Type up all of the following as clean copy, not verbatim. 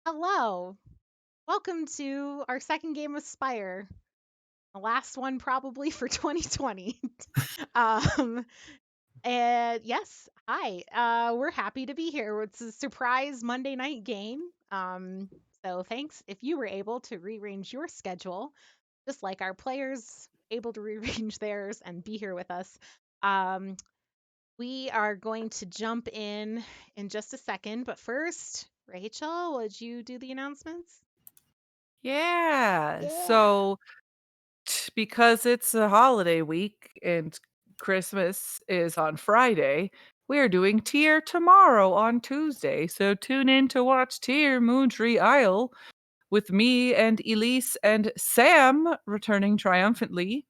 Hello. Welcome to our second game of Spire. The last one probably for 2020. um and yes, hi. We're happy to be here. It's a surprise Monday night game. So thanks if you were able to rearrange your schedule just like our players able to rearrange theirs and be here with us. Um we are going to jump in just a second, but first, Rachel, would you do the announcements? Yeah. Yeah. Because it's a holiday week and Christmas is on Friday, we're doing Tier tomorrow on Tuesday. So tune in to watch Tier Moontree Isle with me and Elise and Sam returning triumphantly.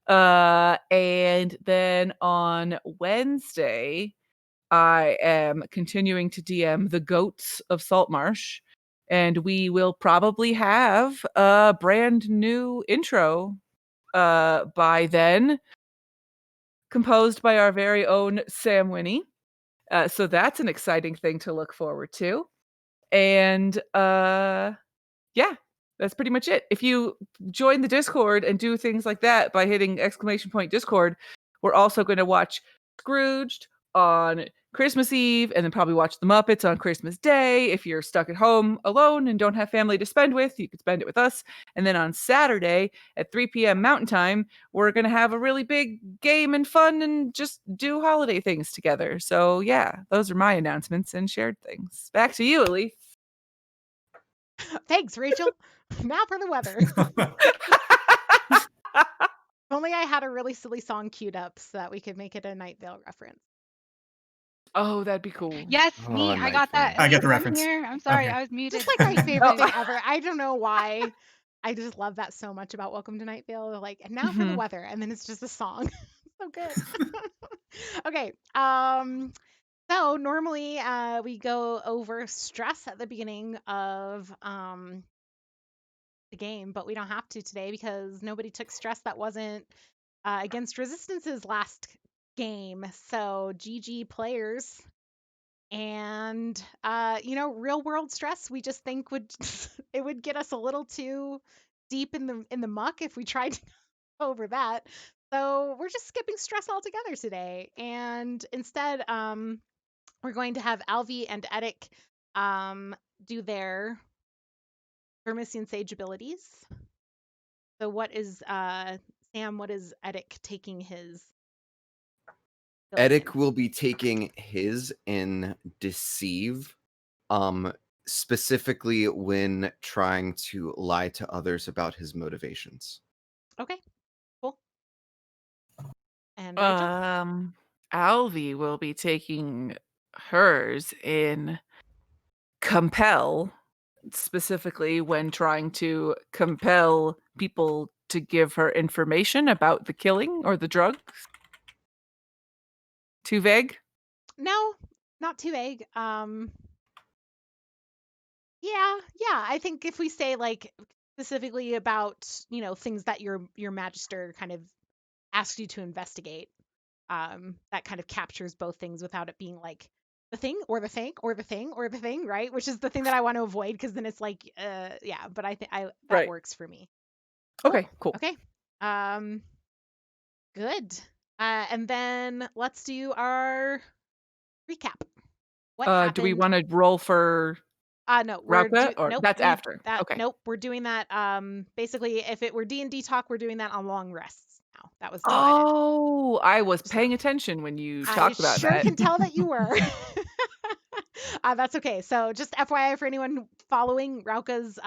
And then on Wednesday, I am continuing to DM the Goats of Saltmarsh, and we will probably have a brand new intro by then, composed by our very own Sam Winnie. So that's an exciting thing to look forward to. And yeah, that's pretty much it. If you join the Discord and do things like that by hitting !Discord, we're also going to watch Scrooged on Christmas Eve and then probably watch the Muppets on Christmas Day. If you're stuck at home alone and don't have family to spend with, you can spend it with us. And then on Saturday at 3 p.m. Mountain Time, we're going to have a really big game and fun and just do holiday things together. So yeah, those are my announcements and shared things. Back to you, Elise. Thanks, Rachel. Now for the weather. If only I had a really silly song queued up so that we could make it a Night Vale reference. Oh, that'd be cool. Yes, Oh, me. I Night got that. Vale. I get Elise, the I'm reference. here. I'm sorry, Okay. I was Just muted. like my favorite thing Oh, ever. I don't know why. I just love that so much about Welcome to Night Vale. Like, and now for the mhm. weather, and then it's just a song. So good. Okay. So normally we go over stress at the beginning of the game, but we don't have to today because nobody took stress that wasn't against Resistance's last game. So GG players. And real world stress we just think would it would get us a little too deep in the muck if we tried to go over that. So we're just skipping stress altogether today. And instead, we're going to have Alvi and Edik do their Vermisian Sage abilities. So what is Sam, what is Edik taking his ability Edic in? will be taking his in Deceive, um, specifically when trying to lie to others about his motivations. Okay, cool. And Rachel? Um, Alvi will be taking hers in compel, specifically when trying to compel people to give her information about the killing or the drugs. Too vague? No, not too vague. Yeah, I think if we say like specifically about, things that your magister kind of asks you to investigate, that kind of captures both things without it being like the thing or the thing or the thing or the thing, right? Which is the thing that I want to avoid because then it's like, yeah, but I think I that Right. works for me. Cool. Okay, cool. Okay. Um, good. And then let's do our recap. What Do we happened? want to roll for No, Rauka or nope, that's we after? that Okay. nope, we're doing that. Basically, if it were D&D talk, we're doing that on long rests now. That was decided. Oh, I was So paying attention when you I talked about sure that. can tell that you were. That's okay. So just FYI for anyone following, Rauka's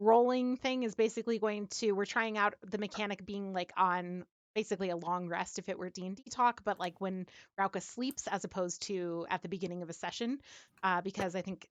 rolling thing is basically we're trying out the mechanic being like on basically a long rest if it were D&D talk, but like when Rauka sleeps as opposed to at the beginning of a session, because I think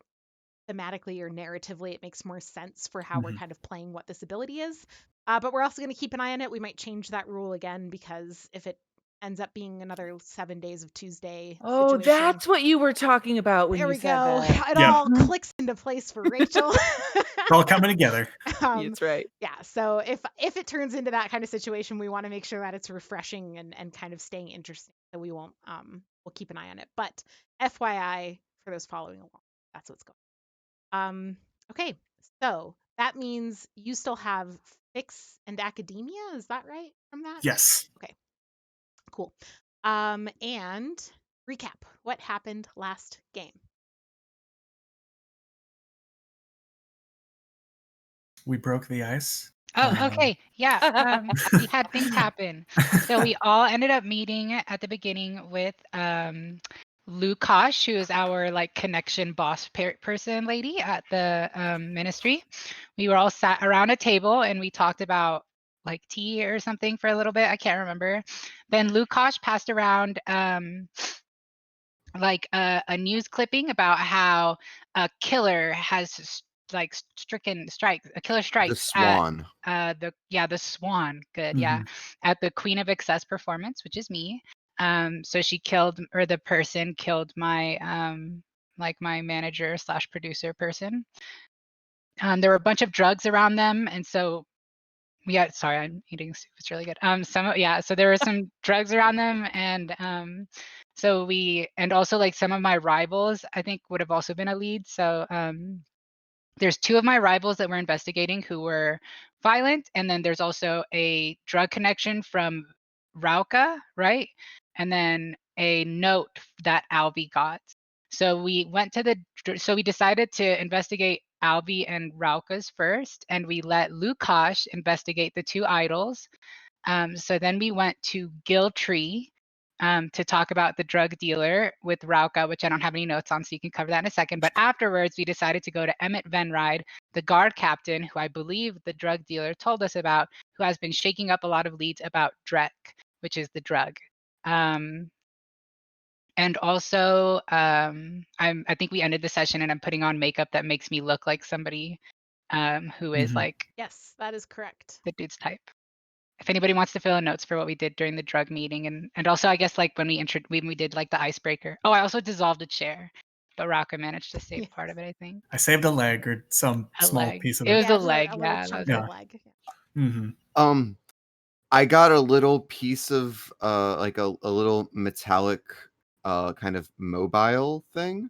thematically or narratively it makes more sense for how we're Mhm. kind of playing what this ability is. But we're also going to keep an eye on it. We might change that rule again because if it ends up being another 7 days of Tuesday Oh, situation, that's what you were talking about when there you we said go. that. It Yep. all Mhm. clicks into place for Rachel. It's all coming together. um, That's right. yeah. So if it turns into that kind of situation, we want to make sure that it's refreshing and kind of staying interesting. So we won't we'll keep an eye on it. But FYI for those following along, that's what's going on. Okay, so that means you still have fix and academia. Is that right from that? Yes. Okay, cool. And recap. What happened last game? We broke the ice. Oh, okay. Yeah. We had things happen. So we all ended up meeting at the beginning with Lukash, who is our like connection boss person lady at the ministry. We were all sat around a table and we talked about like tea or something for a little bit. I can't remember. Then Lukash passed around like a news clipping about how a killer has like a killer The strikes at Swan. the Swan, good, yeah, Mhm. at the Queen of Excess performance, which is me. So she killed, or the person killed my like my manager slash producer person. There were a bunch of drugs around them, and so yeah, sorry, I'm eating soup. It's really good. So there were some drugs around them, and and also like some of my rivals, I think would have also been a lead. So there's two of my rivals that we're investigating who were violent, and then there's also a drug connection from Rauka, right? And then a note that Albie got. So we decided to investigate Albie and Rauka's first, and we let Lukash investigate the two idols. So then we went to Giltree to talk about the drug dealer with Rauka, which I don't have any notes on, so you can cover that in a second. But afterwards, we decided to go to Emmett Venride, the guard captain, who I believe the drug dealer told us about, who has been shaking up a lot of leads about Drek, which is the drug. And also, I think we ended the session and I'm putting on makeup that makes me look like somebody who is Mhm. like Yes, that is correct. the dude's type. If anybody wants to fill in notes for what we did during the drug meeting, and also I guess like when we did like the icebreaker. Oh, I also dissolved a chair, but Raka managed to save Yes. part of it, I think. I saved a leg or some A small leg. piece of It it. was Yeah, a it's leg, a little yeah. chunk That of was Yeah. leg. Hmm. I got a little piece of like a little metallic kind of mobile thing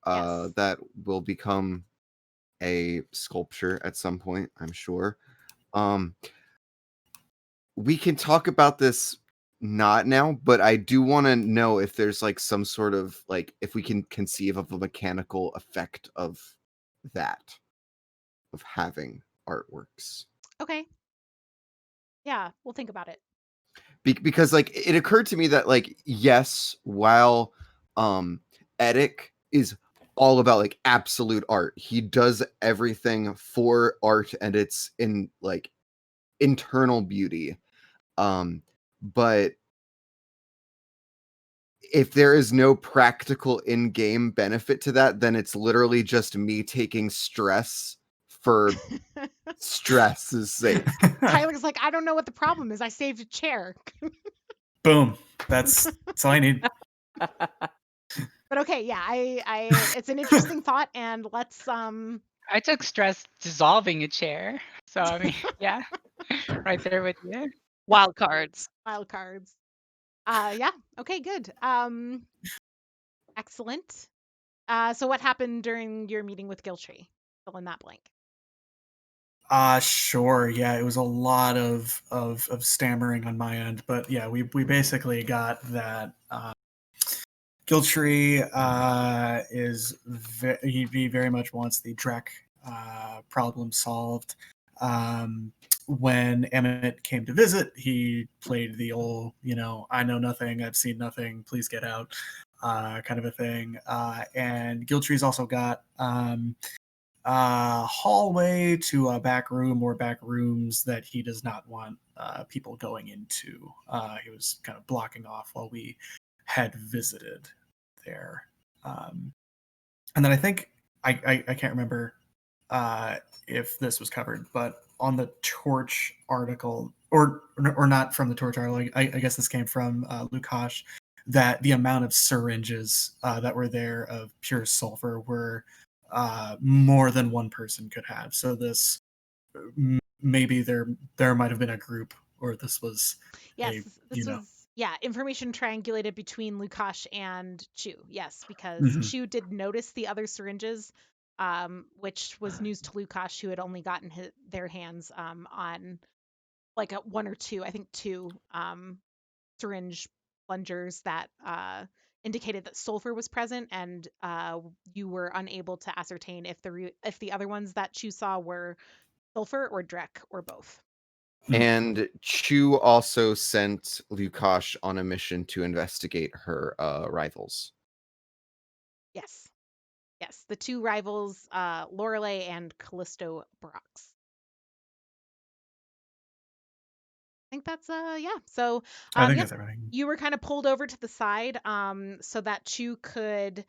Yes. that will become a sculpture at some point, I'm sure. Um we can talk about this not now, but I do want to know if there's like some sort of like if we can conceive of a mechanical effect of that, of having artworks. Okay. Yeah, we'll think about it. Because like it occurred to me that like yes, while Edic is all about like absolute art, he does everything for art and it's in like internal beauty. But if there is no practical in-game benefit to that, then it's literally just me taking stress for stress's sake. Tyler's like, I don't know what the problem is. I saved a chair. Boom. That's all I need. But okay, yeah, I it's an interesting thought, and let's I took stress dissolving a chair. So I mean, yeah. Right there with you. Wild cards. wild cards. Yeah, okay, good. Excellent. So what happened during your meeting with Giltree? Fill in that blank. Sure. Yeah, it was a lot of stammering on my end, but yeah, we basically got that Giltree he very much wants the Drek problem solved. When Emmett came to visit, he played the old, I know nothing, I've seen nothing, please get out, kind of a thing. And Giltree's also got hallway to a back room or back rooms that he does not want people going into. He was kind of blocking off while we had visited there. And then I think I can't remember if this was covered, but on the Torch article, or not from the Torch article, I guess this came from Lukash, that the amount of syringes that were there of pure sulfur were more than one person could have. So this maybe there might have been a group, or this was Yes, a this was information triangulated between Lukash and Chu. Yes, because Mhm. Chu did notice the other syringes which was news to Lukash, who had only gotten their hands on like one or two, I think two syringe plungers that indicated that sulfur was present, and you were unable to ascertain if the other ones that you saw were sulfur or Drek or both. And Chu also sent Lukash on a mission to investigate her rivals. Yes. Yes, the two rivals, Lorelei and Callisto Brox. I think that's yeah. So I think yeah, that's everything. you were kind of pulled over to the side so that you could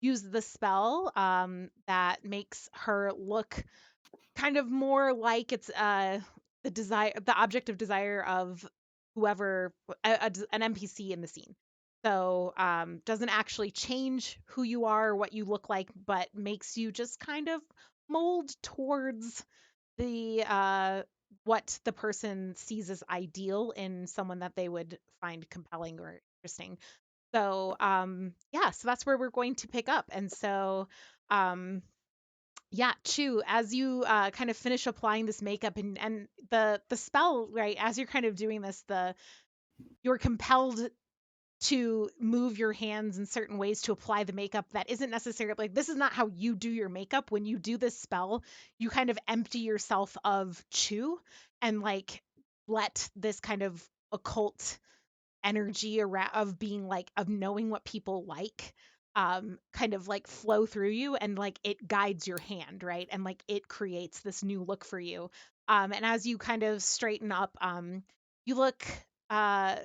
use the spell that makes her look kind of more like it's the object of desire of whoever an NPC in the scene. So doesn't actually change who you are, what you look like, but makes you just kind of mold towards the what the person sees as ideal in someone that they would find compelling or interesting. So yeah, so that's where we're going to pick up. And so yeah, Chu, as you kind of finish applying this makeup and the spell, right, as you're kind of doing this, you're compelled to move your hands in certain ways to apply the makeup that isn't necessarily like this is not how you do your makeup. When you do this spell, you kind of empty yourself of Chu and like let this kind of occult energy around of being like of knowing what people like kind of like flow through you, and like it guides your hand, right, and like it creates this new look for you. And as you kind of straighten up, you look uh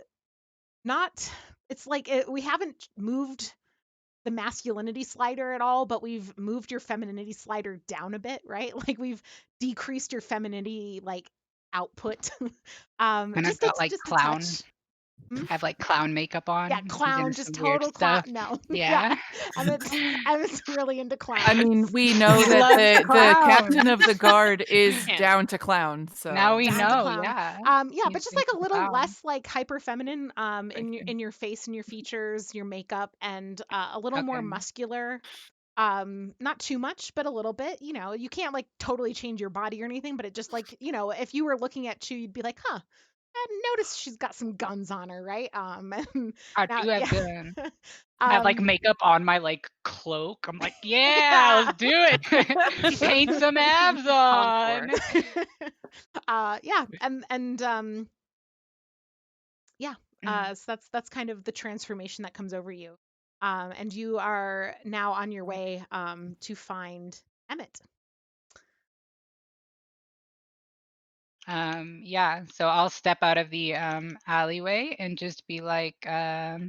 not it's like we haven't moved the masculinity slider at all, but we've moved your femininity slider down a bit, right? Like we've decreased your femininity like output And I've got like just a clown. touch. Hmm? I have like clown makeup Yeah, on. I'm clown, doing just some weird total clown. stuff. No, yeah, Yeah. Emmett's really into clowns. I mean, we know that Loves the captain clowns. of the guard is Yeah. down to clown. Now So we Down to know, clown. yeah. Yeah, He's but just like into a little clown. less like hyper feminine Thank you. in your face and your features, your makeup, and a little more Okay. muscular. Not too much, but a little bit. You know, you can't like totally change your body or anything, but it just like, you know, if you were looking at Chu, you'd be like, huh, I noticed she's got some guns on her, right? And I now do have yeah. gun. I have like um makeup on my like cloak. I'm like, yeah, yeah. let's do it. Paint some abs Hardcore. on. Yeah, and yeah, Mm. so that's kind of the transformation that comes over you. And you are now on your way to find Emmett. Yeah, so I'll step out of the alleyway and just be like, all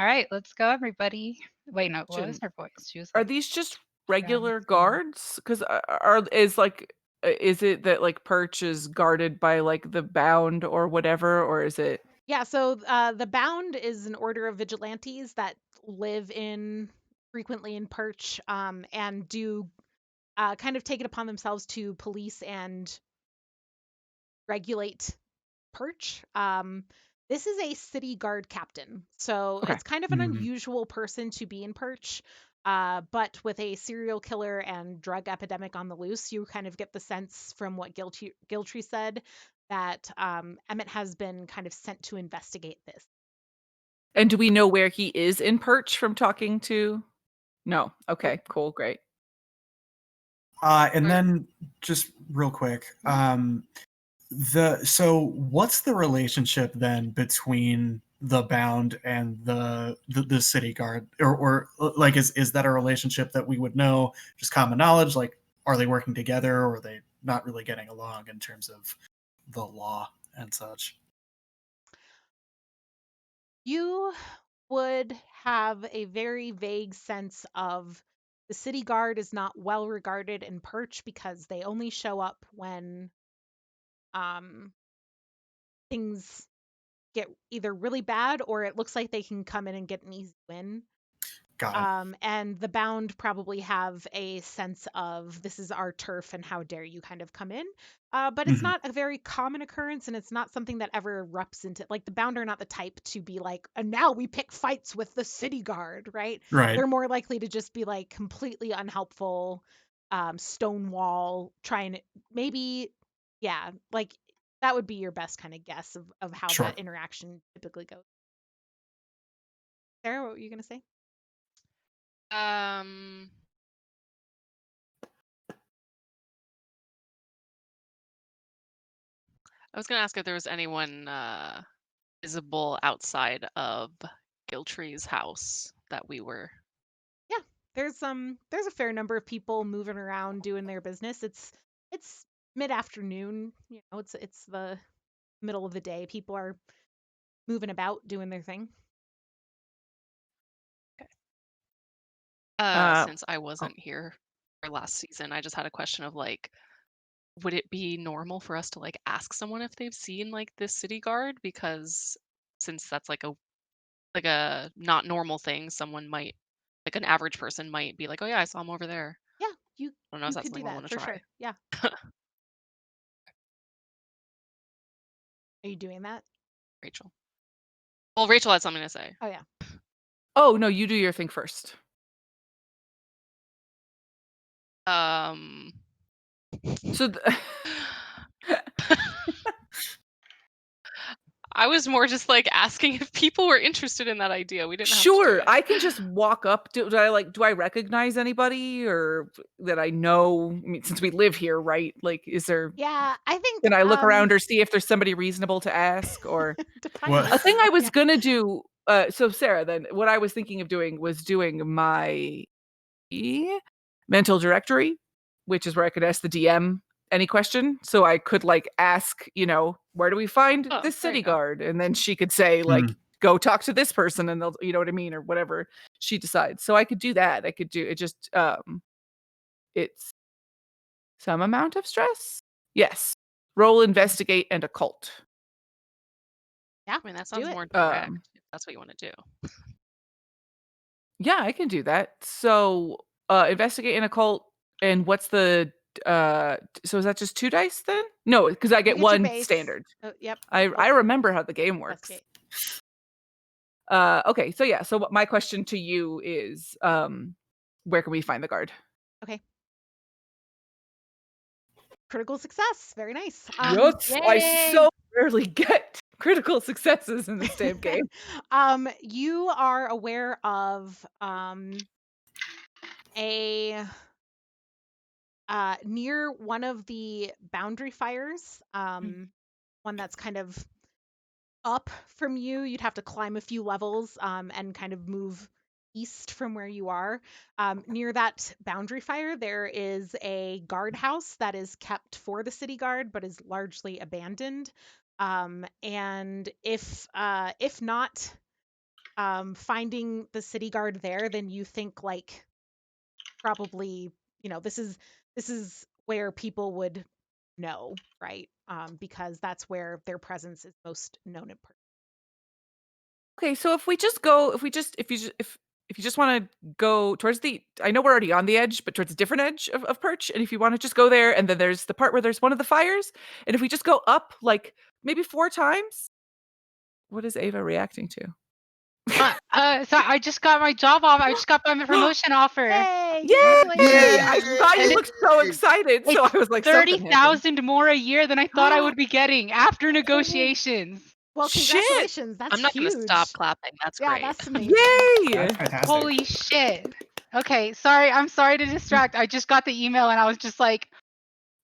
right, let's go, everybody. Wait, no, what was Shouldn't- her voice? She was are like, these just "Yeah, regular let's go." guards? Because is it that like Perch is guarded by like the Bound or whatever, or is it? Yeah, so the Bound is an order of vigilantes that live in frequently in Perch, and do kind of take it upon themselves to police and regulate Perch. This is a city guard captain, so Okay. it's kind of an unusual person to be in Perch. But with a serial killer and drug epidemic on the loose, you kind of get the sense from what Giltree said that Emmett has been kind of sent to investigate this. And do we know where he is in Perch from talking to? No. Okay. Cool. Great. And then just real quick, so what's the relationship then between the Bound and the city guard, or like is that a relationship that we would know, just common knowledge? Like, are they working together, or are they not really getting along in terms of the law and such? You would have a very vague sense of the city guard is not well regarded in Perch because they only show up when um, things get either really bad or it looks like they can come in and get an easy win. Got it. And the bound probably have a sense of this is our turf and how dare you kind of come in. But it's Mhm. not a very common occurrence, and it's not something that ever erupts into, like, the bound are not the type to be like, and now we pick fights with the city guard, right? Right. They're more likely to just be like completely unhelpful, stonewall, trying to maybe, yeah, like that would be your best kind of guess of how Sure. that interaction typically goes. Sarah, what were you gonna say? Um, I was gonna ask if there was anyone visible outside of Giltree's house that we were. Yeah, there's a fair number of people moving around doing their business. It's mid-afternoon, you know, it's the middle of the day. People are moving about doing their thing. Since I Oh, wasn't here for last season, I just had a question of like, would it be normal for us to like ask someone if they've seen like this city guard? Because since that's like a not normal thing, someone might, like an average person might be like, oh yeah, I saw him over there. Yeah, you I don't know, you is that could do something we that want to for try? sure. Yeah. Are you doing that? Rachel. Well, Rachel had something to say. Oh yeah. Oh no, you do your thing first. Um, So I was more just like asking if people were interested in that idea. We didn't have to do sure, it. I can just walk up. Do I recognize anybody or that I know? I mean, since we live here, right? Like, is there? Yeah, I think Can I look around or see if there's somebody reasonable to ask? Or define What? a thing reasonable. I was Yeah. gonna do. So Sarah, then what I was thinking of doing was doing my mental directory, which is where I could ask the DM any question. So I could like ask, where do we find Oh, this there you city go. guard? And then she could say like, Mm. go talk to this person, and they'll, you know what I mean, or whatever she decides. So I could do that. I could do it. Just it's some amount of stress. Yes. Roll, investigate, and occult. Yeah. I mean, that Do sounds it. more direct. If that's what you want to do. Yeah, I can do that. So investigate and occult. And what's the so is that just 2 dice then? No, because I You get get your 1 base. standard. Oh, yep. I remember how the game works. Investigate. Okay, so yeah, so my question to you is where can we find the guard? Okay. Critical success. Very nice. Yes, I Yay! so rarely get critical successes in this damn game. You are aware of a near one of the boundary fires, one that's kind of up from you. You'd have to climb a few levels and kind of move east from where you are. Near that boundary fire, there is a guardhouse that is kept for the city guard, but is largely abandoned. And if not finding the city guard there, then you think like probably this is where people would know, right? Because that's where their presence is most known and Okay, so if you just want to go towards I know we're already on the edge, but towards a different edge of Perch, and if you want to just go there, and then there's the part where there's one of the fires, and if we just go up like maybe 4 times, what is Ava reacting to? So I just got my job off. I just got my promotion offer. Yay! Yay! I Congratulations! saw you And look so excited, so I was like, something happened. 30,000 more a year than I thought I would be getting after negotiations. Well, Shit! congratulations. That's I'm not huge. going to stop clapping. That's Yeah, great. that's amazing. Yay! That's fantastic. Holy shit. Okay, sorry. I'm sorry to distract. I just got the email and I was just like,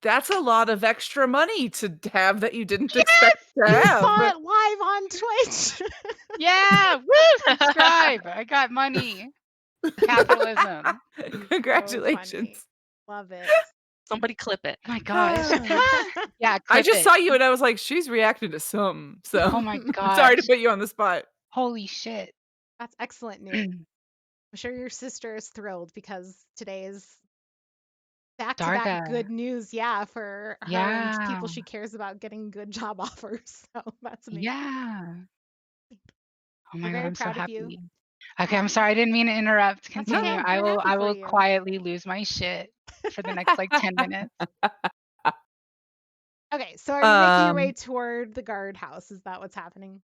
That's a lot of extra money to have that you didn't expect to You have. saw it live on Twitch. yeah, woo, subscribe. I got money. Capitalism. Congratulations. Love it. Somebody clip it. Oh my gosh. Yeah, I clip just it. saw you and I was like, she's reacting to some. So Oh my sorry to gosh. put you on the spot. Holy shit. That's excellent news. I'm sure your sister is thrilled because today is back-to-back Darga. good news, yeah, for her and people Yeah. she cares about getting good job offers. So that's amazing. Yeah. Oh my We're god, very I'm so proud of you. happy. Okay, I'm Um, sorry. I didn't mean to interrupt. That's Continue. okay. I We're will happy I for will you. quietly lose my shit for the next like 10 minutes. Okay, so are you making your way Um, toward the guardhouse? Is that what's happening?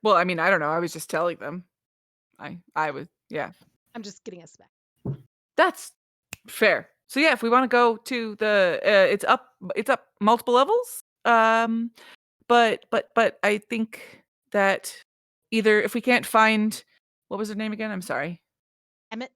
well, I mean, I don't know. I was just telling them. I was, yeah. I'm just getting a spec. That's fair. So yeah, if we want to go to the, it's up multiple levels. But I think that either if we can't find, what was her name again? I'm sorry, Emmett?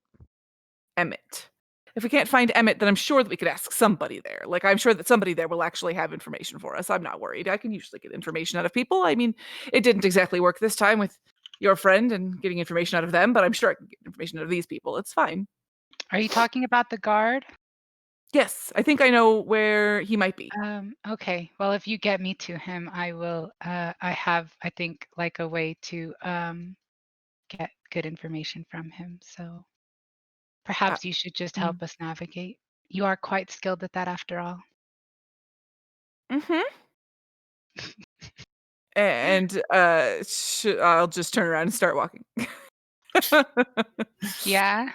Emmett. If we can't find Emmett, then I'm sure that we could ask somebody there. Like, I'm sure that somebody there will actually have information for us. I'm not worried. I can usually get information out of people. I mean, it didn't exactly work this time with your friend and getting information out of them, but I'm sure I can get information out of these people. It's fine. Are you talking about the guard? Yes, I think I know where he might be. Okay. Well, if you get me to him, I will I have I think like a way to get good information from him. So Uh, perhaps you should just mm, help us navigate. You are quite skilled at that after all. mhm. And I'll just turn around and start walking. Yeah.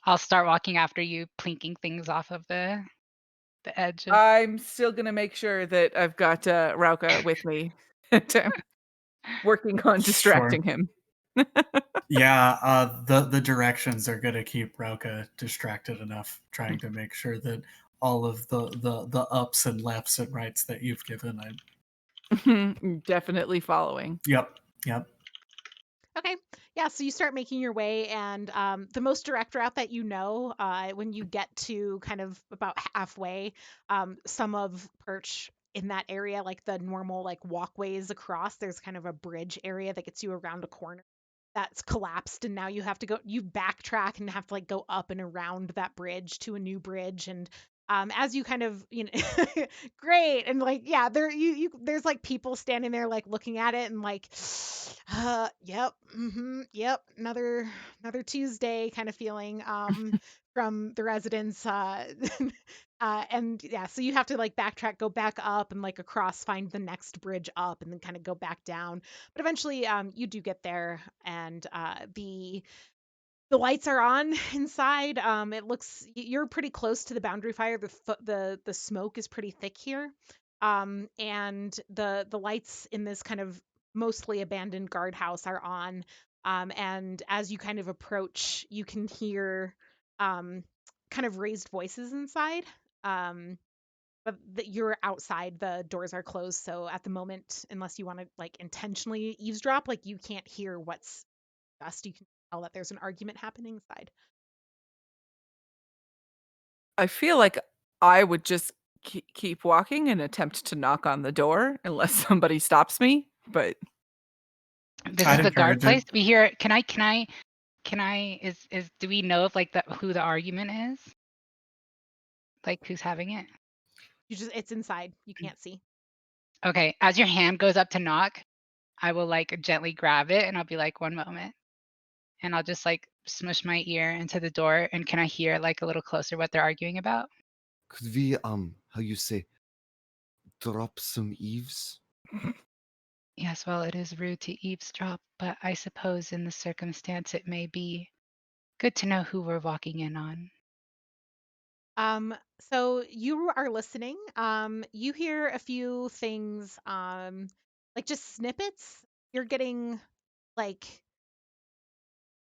I'll start walking after you, plinking things off of the edge of I'm still gonna make sure that I've got Rauka with me, working on Sure. distracting him. Yeah, the directions are gonna keep Rauka distracted enough, trying to make sure that all of the ups and lefts and rights that you've given. Definitely following. Yep, yep. Okay. Yeah, so you start making your way, and the most direct route that you know, when you get to kind of about halfway, some of Perch in that area, like the normal like walkways across, there's kind of a bridge area that gets you around a corner that's collapsed, and now you backtrack and have to like go up and around that bridge to a new bridge. And as you kind of great. And like, yeah, there's like people standing there like looking at it and like, yep, yep, another Tuesday kind of feeling from the residents. And yeah, so you have to like backtrack, go back up and like across, find the next bridge up, and then kind of go back down. But eventually, you do get there, and the lights are on inside. It looks you're pretty close to the boundary fire. The smoke is pretty thick here. And the lights in this kind of mostly abandoned guardhouse are on. And as you kind of approach, you can hear kind of raised voices inside. Um, but you're outside, the doors are closed, so at the moment, unless you want to like intentionally eavesdrop, like you can't hear what's just. You can tell that there's an argument happening inside. I feel like I would just keep walking and attempt to knock on the door unless somebody stops me. But this is I'd the guard place. encourage We hear can I is do we know if like who the argument is? Like who's having it? It's inside. You can't see. Okay, as your hand goes up to knock, I will like gently grab it and I'll be like, 1 moment. And I'll just like smush my ear into the door. And can I hear like a little closer what they're arguing about? Could we how you say, drop some eaves? Yes, well, it is rude to eavesdrop, but I suppose in the circumstance it may be good to know who we're walking in on. So you are listening. You hear a few things, like just snippets. You're getting like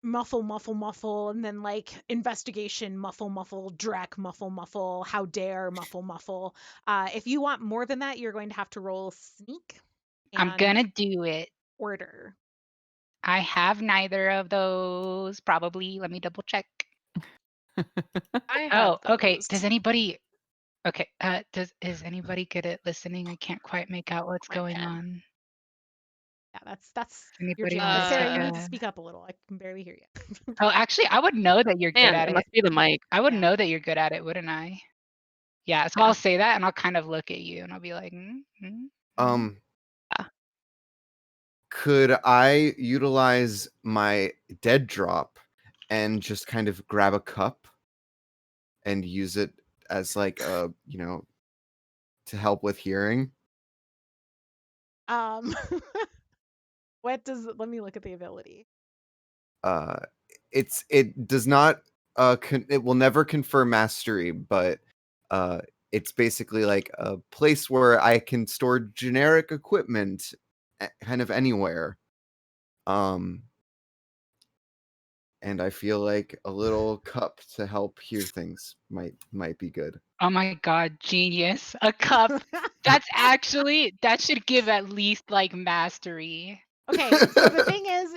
muffle, muffle, muffle, and then like investigation, muffle, muffle, Drek, muffle, muffle, how dare, muffle, muffle. If you want more than that, you're going to have to roll sneak I'm and gonna do it. order. I have neither of those, probably. Let me double check. I have Oh, okay. those. Does anybody okay, is anybody good at listening? I can't quite make out what's I going can. on. Yeah, that's Does your anybody jam. want But to Sarah, take you need to a speak up a little. I can barely hear you. Oh, actually, I would know that you're good Man, at it it. must be the mic. I would Yeah. know that you're good at it, wouldn't I? Yeah, so Yeah. I'll say that and I'll kind of look at you and I'll be like, Um, Yeah. could I utilize my dead drop and just kind of grab a cup and use it as like a, to help with hearing? Um, what does let me look at the ability. uh, it does not it will never confer mastery, but it's basically like a place where I can store generic equipment kind of anywhere. And I feel like a little cup to help hear things might be good. Oh my god, genius. A cup. That should give at least like mastery. Okay, so the thing is,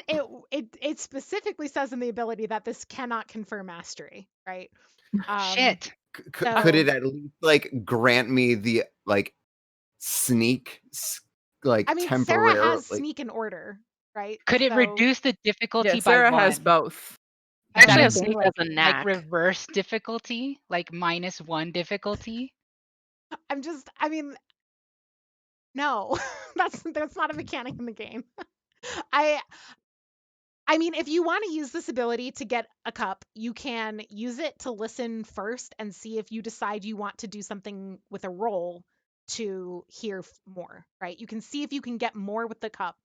it specifically says in the ability that this cannot confer mastery, right? Shit. Could it So at least like grant me the like sneak like I mean, Sarah temporary has like sneak and order, right? Could it So reduce the difficulty Yeah, by Sarah has 1? both. I Is actually that a have thing, sneak as a like knack. reverse difficulty? Like -1 difficulty? I mean, no, that's not a mechanic in the game. I I mean, if you want to use this ability to get a cup, you can use it to listen first and see if you decide you want to do something with a roll to hear more, right? You can see if you can get more with the cup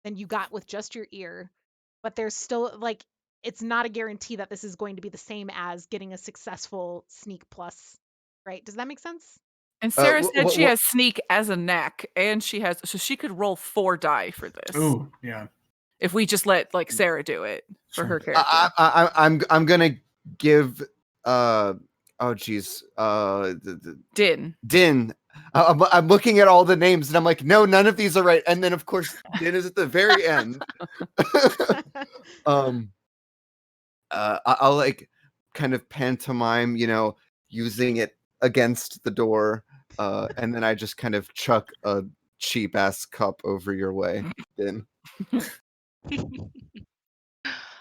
than you got with just your ear, but there's still like it's not a guarantee that this is going to be the same as getting a successful sneak plus, right? Does that make sense? And Sarah said she what has sneak as a knack, and so she could roll 4 die for this. Ooh, yeah. If we just let like Sarah do it for Sure. her character. I'm gonna give oh geez Din. Din. I'm looking at all the names and I'm like, no, none of these are right. And then of course Din is at the very end. I'll like kind of pantomime, using it against the door, and then I just kind of chuck a cheap ass cup over your way. Din.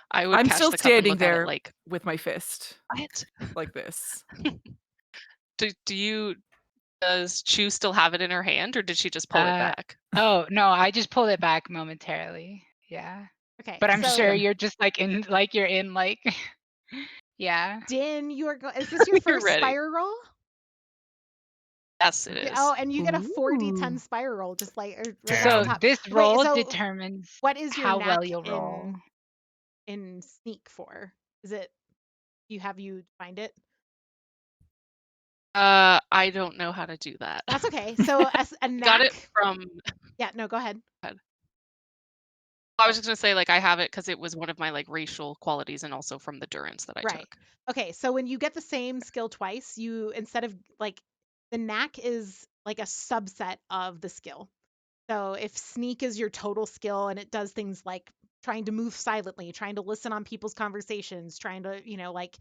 I would I'm catch still the cup and standing look at it there like, with my fist what? like this. Does Chu still have it in her hand, or did she just pull it back? Oh, no, I just pulled it back momentarily. Yeah. Okay, But I'm so sure you're just like you're in like yeah. Din, is this your You're first ready. Spire roll? Yes, it is. Oh, and you get a 4d10 Ooh. Spire roll, just like right Damn. off So the top. this Wait, roll so determines what is your how well knack you'll roll. in sneak for? Is it you find it? I don't know how to do that. That's okay. So as a Got it knack. from. Yeah, no, go ahead. I was just gonna say, like, I have it because it was one of my like racial qualities, and also from the durance that I Right. took. Okay, so when you get the same skill twice, you instead of like the knack is like a subset of the skill. So if sneak is your total skill and it does things like trying to move silently, trying to listen on people's conversations, trying to, like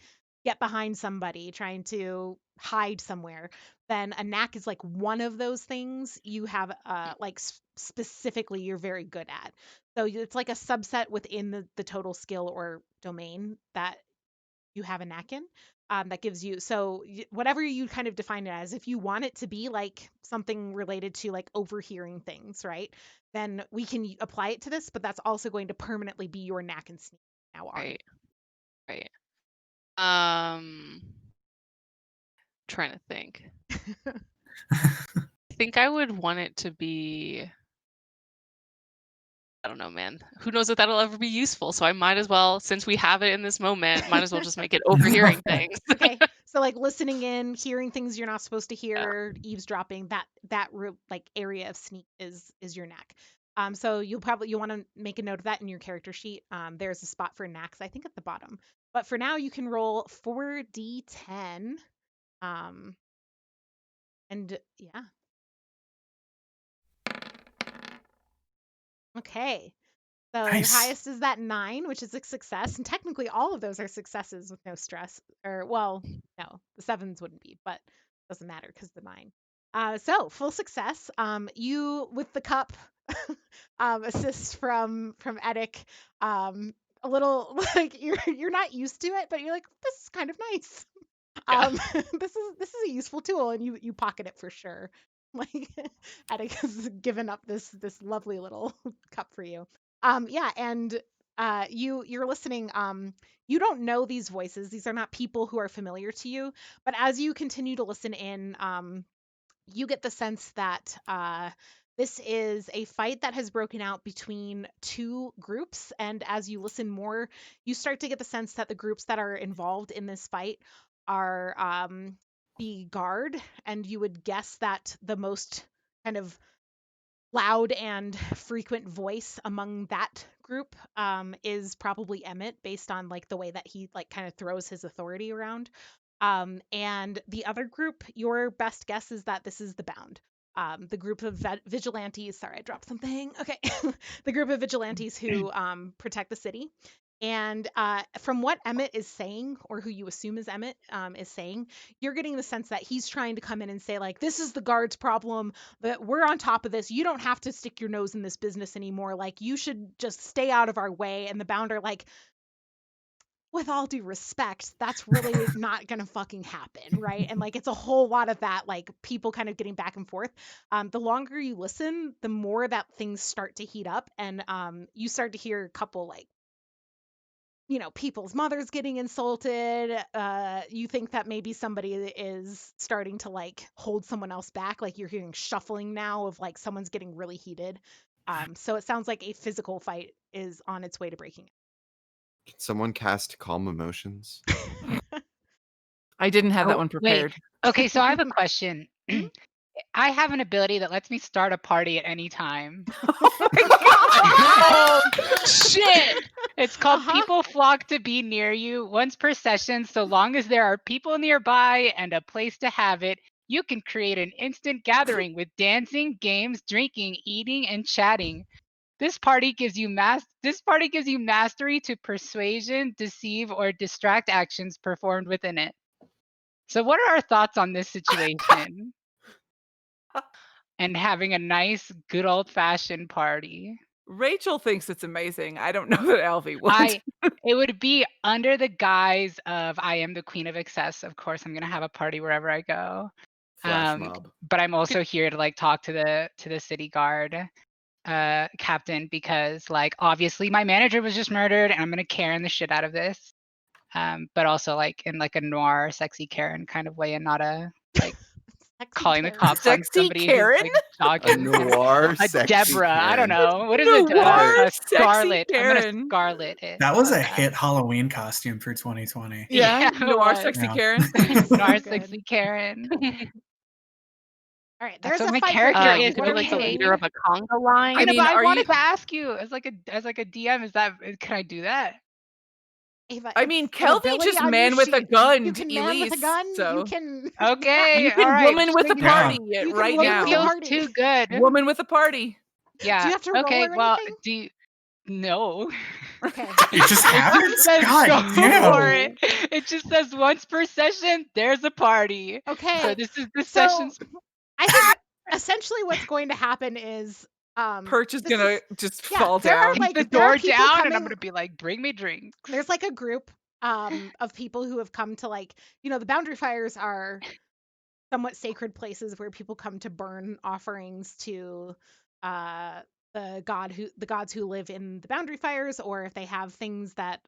get behind somebody, trying to hide somewhere, then a knack is like one of those things you have like specifically you're very good at. So it's like a subset within the total skill or domain that you have a knack in. That gives you whatever you kind of define it as, if you want it to be like something related to like overhearing things, right, then we can apply it to this, but that's also going to permanently be your knack and sneak now on. Right. Trying to think. I think I would want it to be. I don't know, man. Who knows if that'll ever be useful? So I might as well, since we have it in this moment, might as well just make it overhearing things. Okay, so like listening in, hearing things you're not supposed to Yeah. hear, eavesdropping, that like area of sneak is your knack. So you'll want to make a note of that in your character sheet. There's a spot for knacks, I think, at the bottom. But for now, you can roll 4d10. And yeah. Okay. So your Nice. highest is that 9, which is a success, and technically all of those are successes with no stress. Or well, no, the 7s wouldn't be, but it doesn't matter because the 9. So full success. You with the cup, assist from Edic. A little like you're not used to it, but you're like, this is kind of nice. Yeah. This is a useful tool, and you pocket it for sure. Like Atticus given up this lovely little cup for you. Yeah, and you're listening. You don't know these voices; these are not people who are familiar to you. But as you continue to listen in, you get the sense that This is a fight that has broken out between two groups, and as you listen more, you start to get the sense that the groups that are involved in this fight are the guard, and you would guess that the most kind of loud and frequent voice among that group is probably Emmett, based on like the way that he like kind of throws his authority around. And the other group, your best guess is that this is the Bound. The group of vigilantes. Sorry, I dropped something. Okay, the group of vigilantes who protect the city. And from what Emmett is saying, or who you assume is Emmett is saying, you're getting the sense that he's trying to come in and say, like, this is the guard's problem, that we're on top of this. You don't have to stick your nose in this business anymore. Like, you should just stay out of our way. And the Bound are like, with all due respect, that's really not gonna fucking happen, right? And like it's a whole lot of that, like people kind of getting back and forth. The longer you listen, the more that things start to heat up, and you start to hear a couple like, you know, people's mothers getting insulted. You think that maybe somebody is starting to like hold someone else back, like you're hearing shuffling now of like someone's getting really heated. So it sounds like a physical fight is on its way to breaking. Can someone cast Calm Emotions? I didn't have that Oh, one wait. prepared. Okay, so I have a question. Mhm. I have an ability that lets me start a party at any time. Oh shit! It's called Uh-huh. People Flock to Be Near You once per session. So long as there are people nearby and a place to have it, you can create an instant gathering with dancing, games, drinking, eating, and chatting. This party gives you mastery to persuasion, deceive, or distract actions performed within it. So what are our thoughts on this situation? And having a nice, good old-fashioned party. Rachel thinks it's amazing. I don't know that Alfie would. It would be under the guise of I am the queen of excess. Of course, I'm gonna have a party wherever I go. Flash mob. But I'm also here to like talk to the city guard captain, because like obviously my manager was just murdered and I'm gonna Karen the shit out of this. But also like in like a noir, sexy Karen kind of way, and not a like Sexy calling the Karen. cops on Sexy somebody Karen? who's like A jogging. noir A sexy Deborah. I don't Karen. know. What is it? Noir sexy Scarlet. I'm gonna Karen. Scarlet it. That was How's a that? hit Halloween costume for 2020. Yeah, Yeah, it noir was. sexy Yeah. Karen. So Noir good. sexy Karen. All right, That's there's what a my fight character breaking out. is. You What could are be we like the doing? leader of a conga line. I know, mean, but I are wanted you? to ask you as like a DM. Can I do that? Ava, I it's mean, an Kelvy ability just on man your with a sheet. gun, You can man with a Elise. gun. You So can. Okay, you all can right. woman with a bring it on. party You can right woman now. with a Feels party. too good. Woman with a party. Yeah. Do you have to roll Okay. or Well, anything? no. Okay. It just It happens? just says God go damn. for it. It just says once per session, there's a party. Okay. So this is the So session's. I think essentially what's going to happen is Perch is this gonna is just yeah, fall there are down. Take the there are door people down, and I'm coming. gonna be like, bring me drinks. There's like a group of people who have come to like, you know, the boundary fires are somewhat sacred places where people come to burn offerings to uh the gods who live in the boundary fires, or if they have things that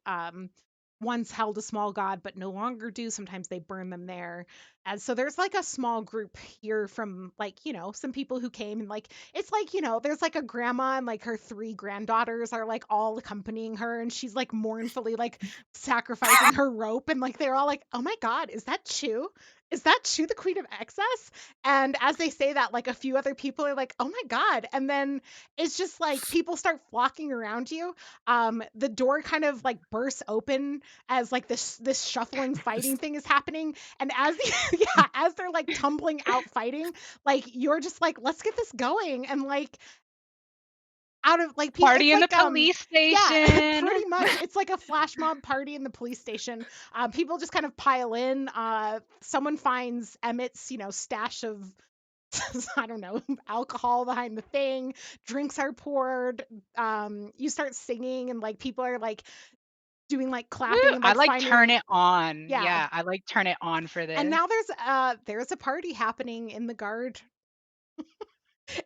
once held a small god but no longer do, sometimes they burn them there. And so there's like a small group here from like, you know, some people who came, and like it's like, you know, there's like a grandma and like her 3 granddaughters are like all accompanying her, and she's like mournfully like sacrificing her rope, and like they're all like, oh my god, is that Chu? Is that Chu, the Queen of Excess? And as they say that, like a few other people are like, oh my god. And then it's just like people start flocking around you. The door kind of like bursts open as like this shuffling fighting thing is happening. And as yeah, as they're like tumbling out fighting, like you're just like, let's get this going. And like out of like people, Party it's in like the police station. yeah, pretty much. It's like a flash mob party in the police station. People just kind of pile in. Someone finds Emmett's, you know, stash of I don't know, alcohol behind the thing. Drinks are poured. You start singing, and like people are like doing like clapping Woo, and I like like finding turn it on. yeah. Yeah, I like turn it on for this. And now there's a party happening in the guard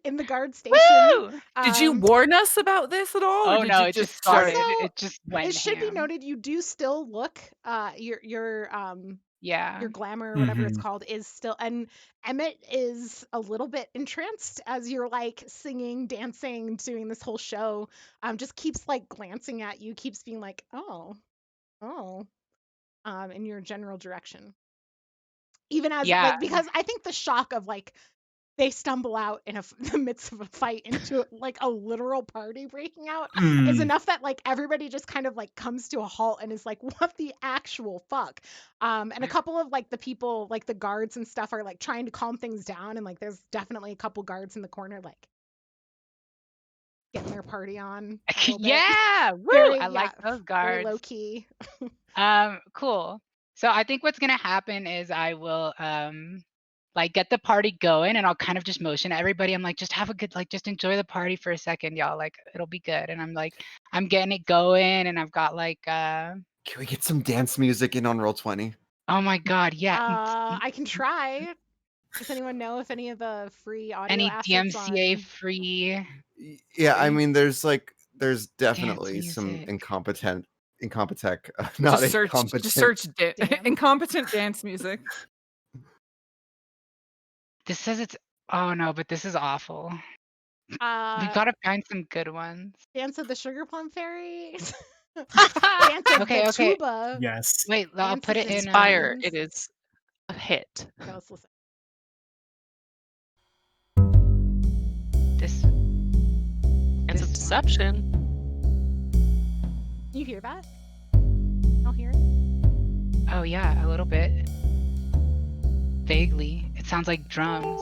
in the guard station. Woo! Did you warn us about this at all? Oh or did no, you it just start? started. So, It just went it should be ham. noted, you do still look your Yeah. your glamour or whatever it's Mhm. called is still, and Emmett is a little bit entranced as you're like singing, dancing, doing this whole show. Just keeps like glancing at you, keeps being like, oh, in your general direction. Even as Yeah. like, because I think the shock of like they stumble out in the midst of a fight into like a literal party breaking out is Mm. enough that like everybody just kind of like comes to a halt and is like, what the actual fuck? And a couple of like the people, like the guards and stuff, are like trying to calm things down, and like there's definitely a couple guards in the corner like getting their party on a little bit. Yeah. Woo! Very, I like yeah, those very guards. low key. Cool. So I think what's gonna happen is I will like get the party going, and I'll kind of just motion at everybody. I'm like, just have a good, like, just enjoy the party for a second, y'all. Like, it'll be good. And I'm like, I'm getting it going, and I've got like Can we get some dance music in on Roll20? oh my god, yeah. I can try. Does anyone know if any of the free audio Any assets DMCA on free Yeah, I Free mean, there's dance definitely some music? incompetent, Just not search incompetent. Damn. incompetent dance music. This says it's oh no, but this is awful. We've gotta find some good ones. Dance of the Sugar Plum Fairy? Dance of Okay, the okay. Tuba? Yes. Wait, I'll put it Dances in and Spire, Tunes? it is a hit. Okay, let's listen. this It's a This one. deception. Can you hear that? I'll hear it. Oh yeah, a little bit. Vaguely. It sounds like drums.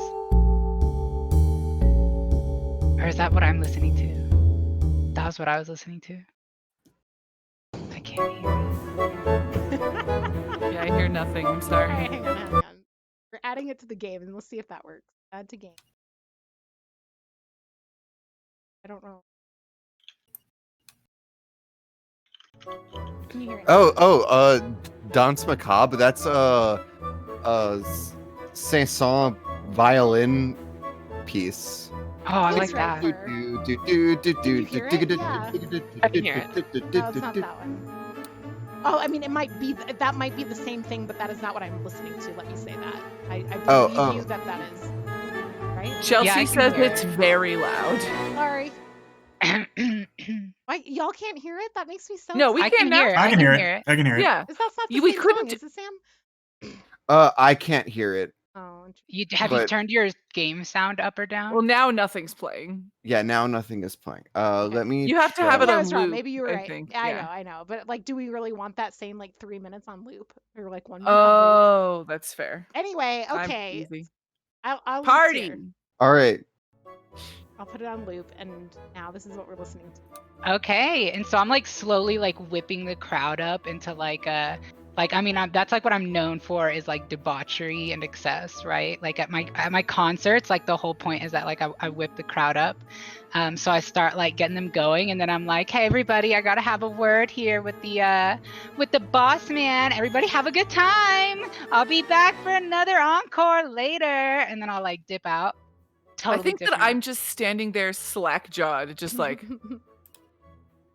Or is that what I'm listening to? That was what I was listening to. I can't hear it. Yeah, I hear nothing. I'm All sorry. right, hang on. We're adding it to the game, and let's see if that works. Add to game. I don't know. Can you hear it? Danse Macabre. That's Saint-Saëns violin piece. Oh, I It's like right that. there. Can you hear it? Yeah. I can hear it. No, it's not that one. Oh, I mean, it might be that might be the same thing, but that is not what I'm listening to. Let me say that. I believe you that is right. Chelsea I can says hear it's it. very loud. Sorry. Why y'all can't hear it? That makes me so. No, we I can't can now. hear it. I can hear it. it. I can hear it. Yeah. Is that not the We same couldn't song? Is it Sam? I can't hear it. Oh, Have you But- turned your game sound up or down? Well, now nothing's playing. Yeah, now nothing is playing. Okay. Let me. You have to have maybe it I on was wrong. loop, Maybe you were I right. think. I Yeah. know, I know. But like, do we really want that same like 3 minutes on loop or like 1 minute on loop? Oh, that's fair. Anyway, I'm okay. easy. I'll loop Party. here. All right. I'll put it on loop, and now this is what we're listening to. Okay, and so I'm like slowly like whipping the crowd up into like a that's like what I'm known for is like debauchery and excess, right? Like at my concerts, like the whole point is that like I whip the crowd up. So I start like getting them going, and then I'm like, hey everybody, I gotta have a word here with the boss man. Everybody have a good time. I'll be back for another encore later, and then I'll like dip out. Totally I think different. that I'm just standing there slack jawed, just like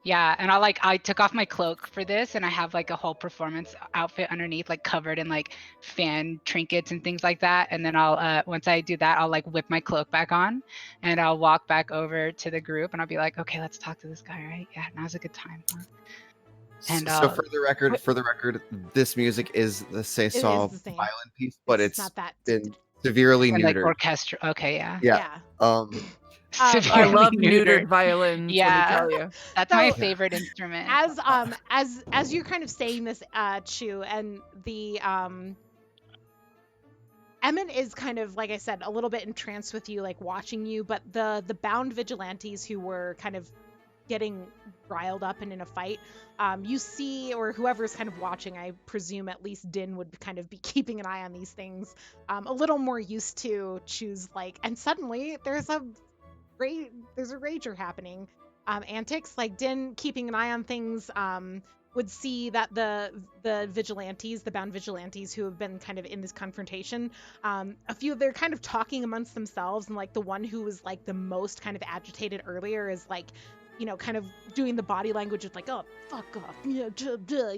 Yeah, and I took off my cloak for this, and I have like a whole performance outfit underneath, like covered in like fan trinkets and things like that. And then I'll once I do that, I'll like whip my cloak back on, and I'll walk back over to the group, and I'll be like, okay, let's talk to this guy, right? Yeah, now's a good time. Huh? And, So for the record, this music is the the Saint-Saëns same. violin piece, but it's not that. been severely And like neutered. orchestra. Okay, yeah. Yeah. I Severely love neutered violins. Yeah. Let me tell you. That's my So- favorite instrument. As you're kind of saying this, Chu, and the Emmett is kind of, like I said, a little bit entranced with you, like watching you, but the bound vigilantes who were kind of getting riled up and in a fight, you see, or whoever's kind of watching, I presume at least Din would kind of be keeping an eye on these things, a little more used to choose like, and suddenly there's a rager happening, antics, like Din keeping an eye on things, would see that the bound vigilantes who have been kind of in this confrontation, a few, they're kind of talking amongst themselves, and like the one who was like the most kind of agitated earlier is like, you know, kind of doing the body language of like, oh, fuck off, you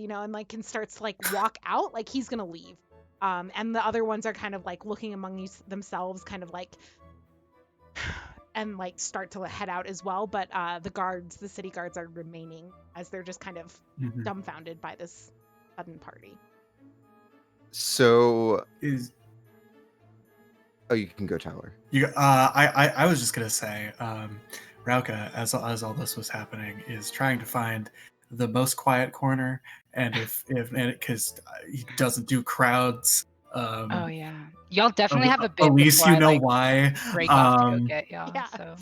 know, and like, and starts to like walk out like he's gonna leave. And the other ones are kind of like looking among themselves, kind of like, and like start to head out as well. But the city guards are remaining as they're just kind of dumbfounded by this sudden party. So, Is you can go, Tyler. I was just gonna say, Rauka, as all this was happening, is trying to find the most quiet corner, and because he doesn't do crowds. Oh yeah, y'all definitely have a bit Elise, before you I know like why. break off to go get y'all. Yeah. So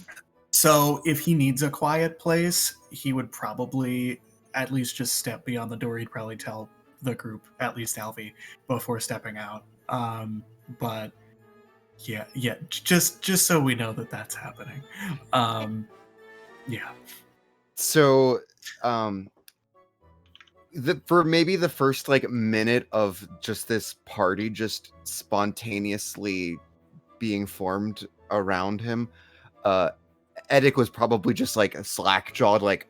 So if he needs a quiet place, he would probably at least just step beyond the door. He'd probably tell the group, at least Alfie, before stepping out. But yeah, just so we know that that's happening. Yeah. So, for maybe the first like minute of just this party just spontaneously being formed around him, Edic was probably just like a slack jawed, like,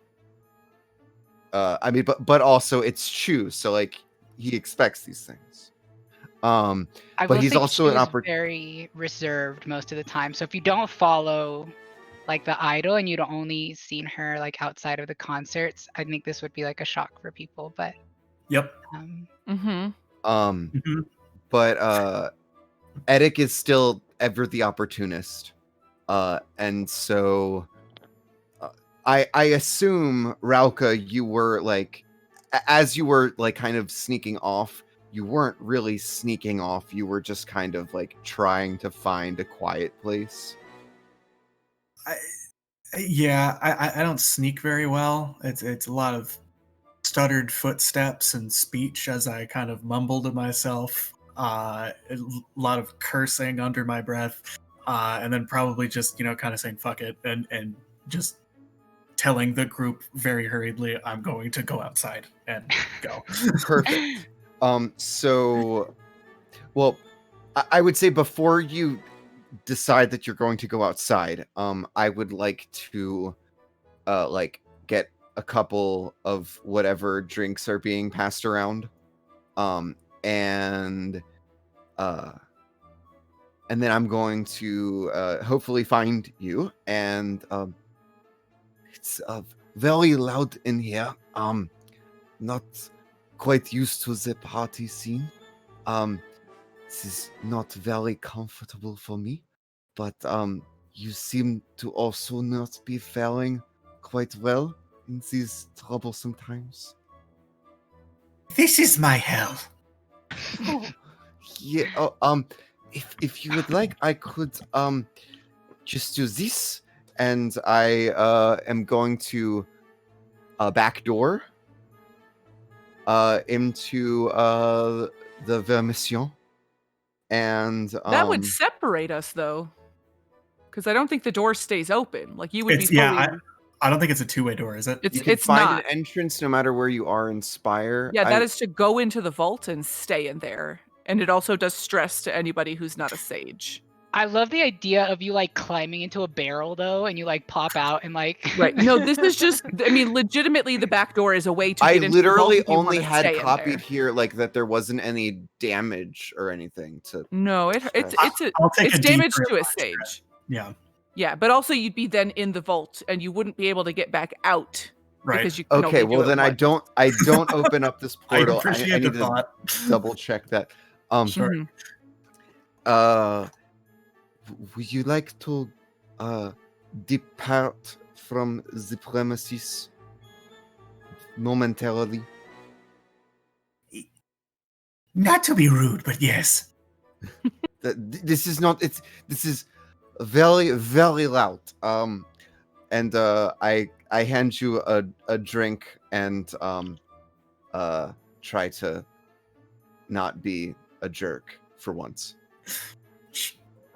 I mean, but also it's Chu, so like he expects these things. I But will he's say also she an was very reserved most of the time. So if you don't follow like the idol and you'd only seen her like outside of the concerts, I think this would be like a shock for people. But Yep. But Edic is still ever the opportunist, and so I assume, Rauka, you were like, as you were like kind of sneaking off, you weren't really sneaking off. You were just kind of like trying to find a quiet place. I don't sneak very well. It's a lot of stuttered footsteps and speech as I kind of mumble to myself. A lot of cursing under my breath, and then probably just kind of saying "fuck it" and just telling the group very hurriedly, "I'm going to go outside," and go. Perfect. So, well, I would say before you decide that you're going to go outside, I would like to, like get a couple of whatever drinks are being passed around, and then I'm going to hopefully find you, and it's very loud in here. Not quite used to the party scene. This is not very comfortable for me, but you seem to also not be faring quite well in these troublesome times. This is my hell. Oh, yeah. If you would like, I could just do this, and I am going to back door into the Vermission, and That would separate us, though, because I don't think the door stays open. Like you would be It's fully. I don't think it's a two-way door, is it? It's you can find not. an entrance no matter where you are in Spire. Yeah, that is to go into the vault and stay in there. And it also does stress to anybody who's not a sage. I love the idea of you like climbing into a barrel though, and you like pop out and like. Right. No, this is just. I mean, legitimately, the back door is a way to I get into the vault literally if you only wanna had stay in copied there. here like that there wasn't any damage or anything to. No, it's I'll take a damage deep to a rip on Trent. sage. Yeah. Yeah, but also you'd be then in the vault, and you wouldn't be able to get back out Right. because you can Okay, only do well it then I once. don't open up this I portal. I appreciate need the to thought. double check that. Sure. Mhm. Would you like to depart from the premises momentarily? Not to be rude, but yes. This is not. This is very very loud. And I hand you a drink and try to not be a jerk for once.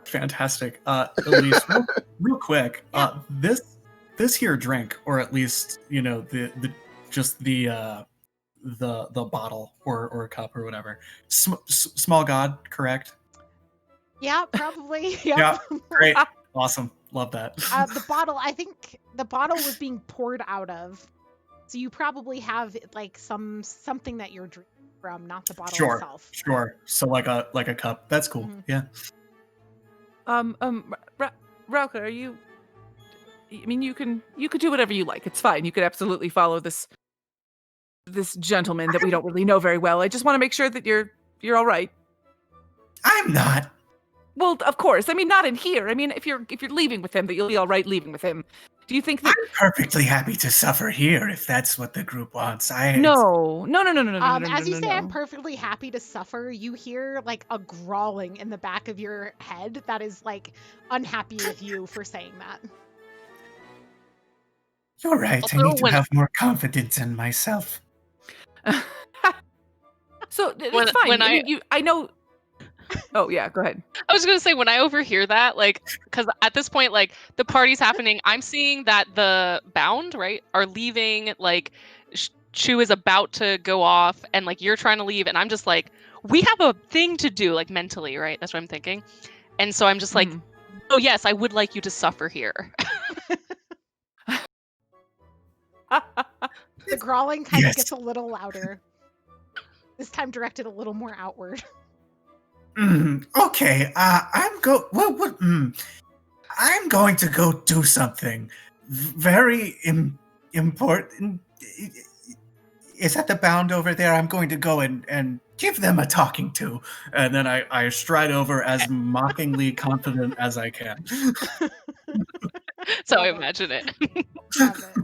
Fantastic. Elise, real quick. This here drink, or at least the just the bottle or a cup or whatever. Small God, correct? Yeah, probably. Yep. Yeah. Great. Awesome. Love that. The bottle, I think the bottle was being poured out of. So you probably have like something that you're drinking. from, not the bottle Sure, itself. sure. So like a cup. That's cool. Mhm. Yeah. Rauka, are you? I mean, you could do whatever you like. It's fine. You could absolutely follow this gentleman that we don't really know very well. I just want to make sure that you're all right. I'm not. Well, of course. I mean, not in here. I mean, if you're leaving with him, that you'll be all right leaving with him. Do you think that? I'm perfectly happy to suffer here if that's what the group wants. No. As you say, I'm No. perfectly happy to suffer. You hear like a growling in the back of your head that is like unhappy with you for saying that. You're right. Also, I need to when- have more confidence in myself. So When- it's fine. when I mean, I know. Oh yeah, go ahead. I was gonna say, when I overhear that, like, because at this point, like, the party's happening, I'm seeing that the bound, right, are leaving. Like, Chu is about to go off, and like you're trying to leave, and I'm just like, we have a thing to do, like mentally, right? That's what I'm thinking, and so I'm just like, oh yes, I would like you to suffer here. The growling kind of Yes. gets a little louder. This time directed a little more outward. Okay. I'm going to go do something very important. Is that the bound over there? I'm going to go and give them a talking to. And then I stride over as mockingly confident as I can. So I imagine it. Love it.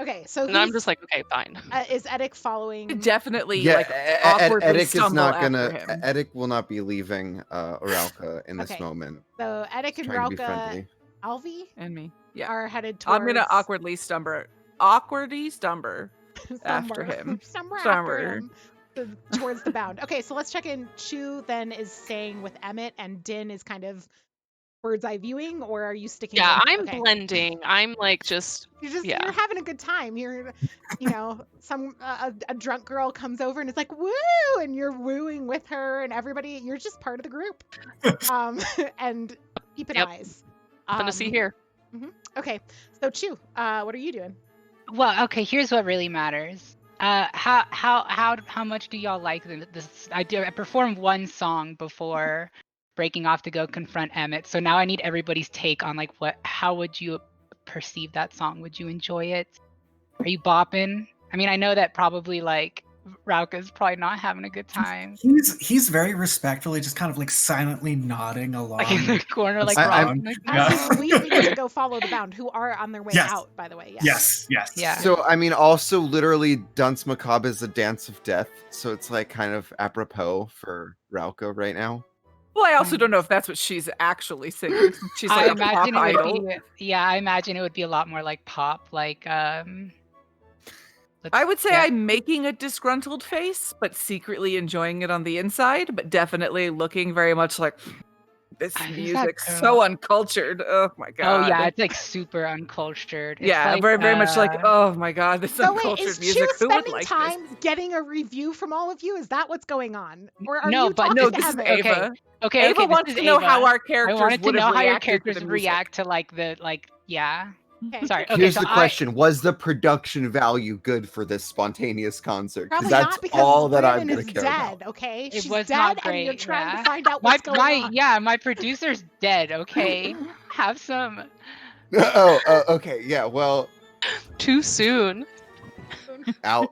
Okay, so And I'm just like, okay, fine. is Edic following? Definitely, Yeah, like awkwardly Edic is stumble not after gonna. him. Edic will not be leaving Oralka in this Okay. moment. So Edic and Trying to be Rauka, friendly. Alvi And me. Yeah. are headed towards. I'm gonna awkwardly stumble after him. Somewhere after Somewhere. him. Towards the bound. Okay, so let's check in. Chu then is staying with Emmett, and Din is kind of bird's eye viewing, or are you sticking? Yeah, with, I'm okay. blending. I'm like just yeah. You're having a good time. You're, some a drunk girl comes over and it's like woo, and you're wooing with her, and everybody. You're just part of the group. And keeping Yep. eyes. Nothing to see here. Okay, so Chu, what are you doing? Well, okay. Here's what really matters. How much do y'all like this? I performed one song before breaking off to go confront Emmett. So now I need everybody's take on like how would you perceive that song? Would you enjoy it? Are you bopping? I mean, I know that probably like Rauka's probably not having a good time. He's very respectfully just kind of like silently nodding along. Like in the corner, like I'm- rocking. Yeah. We need to go follow the bound, who are on their way Yes. out, by the way. Yes. Yeah. So I mean, also literally, Dunce Macabre is a dance of death, so it's like kind of apropos for Rauka right now. Well, I also don't know if that's what she's actually singing. She's I like a pop imagine it idol. would be. Yeah, I imagine it would be a lot more like pop, like I would say yeah. I'm making a disgruntled face, but secretly enjoying it on the inside, but definitely looking very much like this Who's that music's girl? so uncultured. Oh my god. Oh yeah, it's like super uncultured. It's Yeah, like, very much like, oh my god, this So wait, uncultured is Chu music. Who would spending like time this? getting a review from all of you? Is that what's going on? Or are No, you but talking No, to this is Emmett? Ava. Okay, Ava this wants is to know how Ava. our I characters wanted to would know have how your reacted to characters the would music. react to yeah. Okay. Sorry. Okay, Here's so the question: was the production value good for this spontaneous concert? Because Probably that's not, because all that I'm Brandon gonna is care dead. about. Okay, It she's was dead, not and you're great, trying yeah. to find out what's going on. My producer's dead. Okay, have some. Okay, yeah. Well, Too soon. ouch.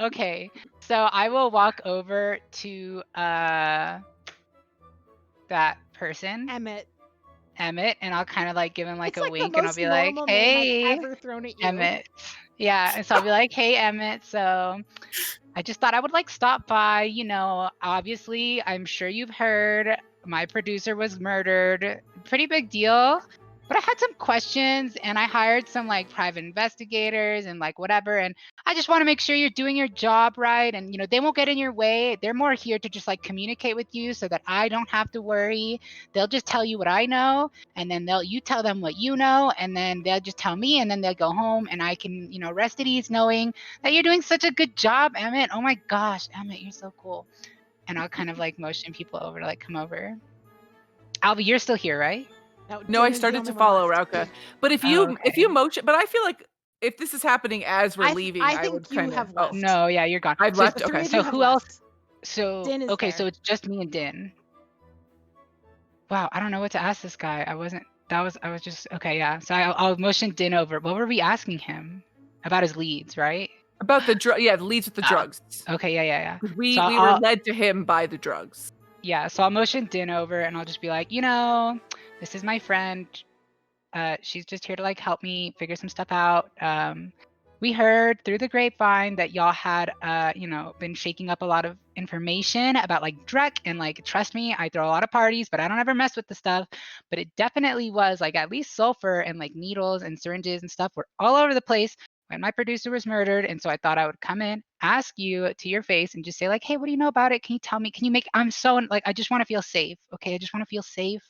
Okay, so I will walk over to that person, Emmett, and I'll kind of like give him like it's a like wink, the and I'll most be like, normal name "Hey, I've ever thrown at you. Emmett." Yeah, and so I'll be like, "Hey, Emmett. So I just thought I would like stop by. Obviously, I'm sure you've heard my producer was murdered. Pretty big deal. But I had some questions, and I hired some like private investigators and like whatever. And I just want to make sure you're doing your job right. And they won't get in your way. They're more here to just like communicate with you so that I don't have to worry. They'll just tell you what I know, and then you tell them what you know, and then they'll just tell me, and then they'll go home, and I can rest at ease knowing that you're doing such a good job, Emmett. Oh my gosh, Emmett, you're so cool. And I'll kind of like motion people over to like come over. Alvi, you're still here, right? No, I started to follow Rauka. But if you motion, but I feel like if this is happening as we're leaving, I I think would you kind of. have Oh, left. No, yeah, you're gone. I've So left. The three Okay. of you So have who else? left. So Din is okay, there. so it's just me and Din. Wow, I don't know what to ask this guy. I was just okay, yeah. So I'll motion Din over. What were we asking him about his leads, right? About the the leads with the drugs. Okay, yeah. 'Cause So we were led to him by the drugs. Yeah, so I'll motion Din over and I'll just be like, this is my friend. She's just here to like help me figure some stuff out. We heard through the grapevine that y'all had been shaking up a lot of information about like Drek, and like trust me, I throw a lot of parties, but I don't ever mess with the stuff. But it definitely was like at least sulfur and like needles and syringes and stuff were all over the place when my producer was murdered. And so I thought I would come in, ask you to your face, and just say like, hey, what do you know about it? Can you tell me? I'm so like, I just want to feel safe. Okay, I just want to feel safe.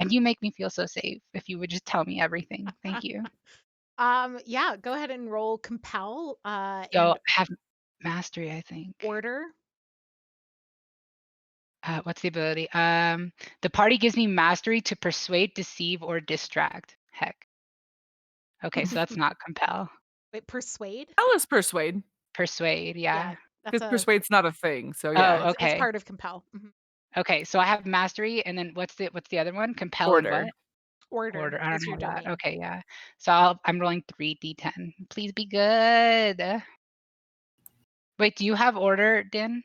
And you make me feel so safe if you would just tell me everything. Thank you. Yeah, go ahead and roll compel So and have mastery, I think. order. What's the ability? The party gives me mastery to persuade, deceive, or distract. Heck. Okay, so that's not compel. Wait, persuade? Tell us persuade. Persuade, yeah. That's Because persuade's not a thing. So yeah. Oh, it's okay. part of compel. Mhm. Okay, so I have mastery, and then what's the other one? Compel Order. and what? Order. I don't is your have that. domain. Okay, yeah. So I'm rolling 3d10. Please be good. Wait, do you have order, Din?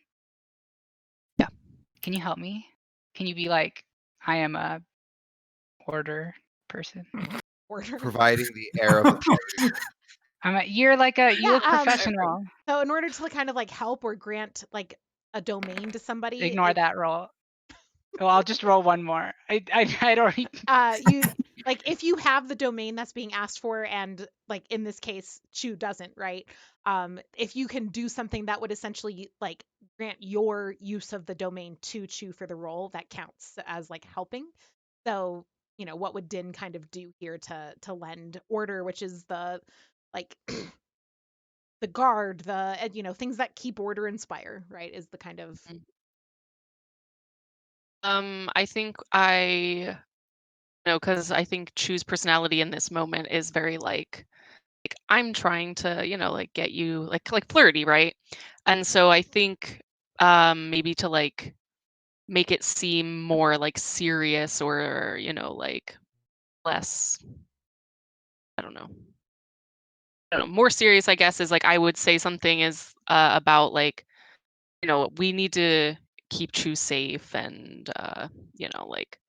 Yeah. Can you help me? Can you be like, I am a order person? Order. Providing the air of authority. You look Yeah, professional. So in order to kind of like help or grant like a domain to somebody, Ignore that roll. Well, I'll just roll one more. I don't. you like if you have the domain that's being asked for, and like in this case, Chu doesn't, right? If you can do something that would essentially like grant your use of the domain to Chu for the role, that counts as like helping. So what would Din kind of do here to lend order, which is the like the guard, the things that keep order in Spire, right? Is the kind of I think because I think Chu's personality in this moment is very like I'm trying to, like get you like flirty, right? And so I think maybe to like make it seem more like serious or, like less, I don't know. More serious, I guess, is like I would say something is about like, we need to keep Chu safe and like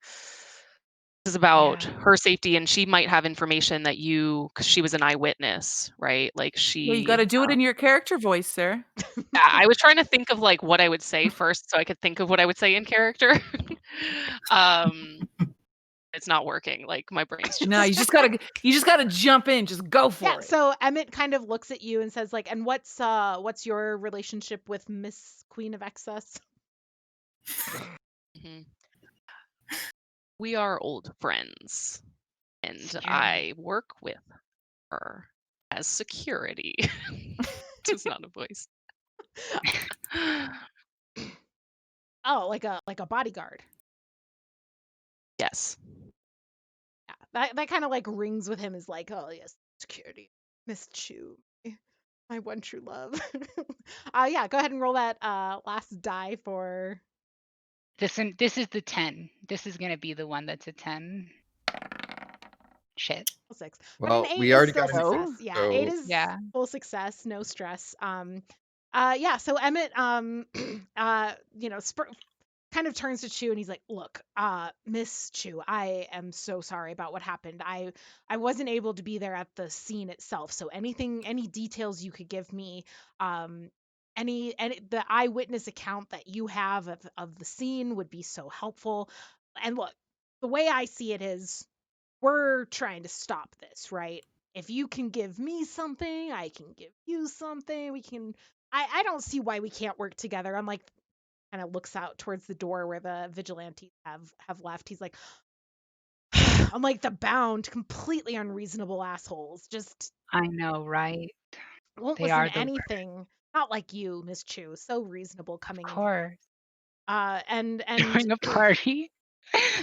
this is about Yeah. her safety and she might have information that because she was an eyewitness, right? Like Yeah, you got to do it in your character voice, sir. yeah, I was trying to think of like what I would say first so I could think of what I would say in character. It's not working. Like my brain's just No, you just gotta jump in, just go for it. So Emmett kind of looks at you and says like, and what's your relationship with Miss Queen of Excess? Mhm. We are old friends and Scary. I work with her as security. It's not a voice. Oh, like a bodyguard. Yes. Yeah, that kind of like rings with him, is like, oh yes, security, Miss Chu, my one true love. Yeah, go ahead and roll that last die for This is the 10. This is gonna be the one that's a 10. Shit. 6. Well, but an 8 we is already still got an success. eight, Yeah, so 8 is Yeah. full success, no stress. Yeah, so Emmett kind of turns to Chu and he's like, look, Miss Chu, I am so sorry about what happened. I wasn't able to be there at the scene itself, so any details you could give me, any the eyewitness account that you have of the scene would be so helpful. And look, the way I see it is we're trying to stop this, right? If you can give me something, I can give you something. We can I don't see why we can't work together. I'm like, kind of looks out towards the door where the vigilantes have left. He's like, I'm like, the bound, completely unreasonable assholes. Just I know, right? won't They listen are to the anything. Not like you, Miss Chu. So reasonable coming in. course. And Throwing a party.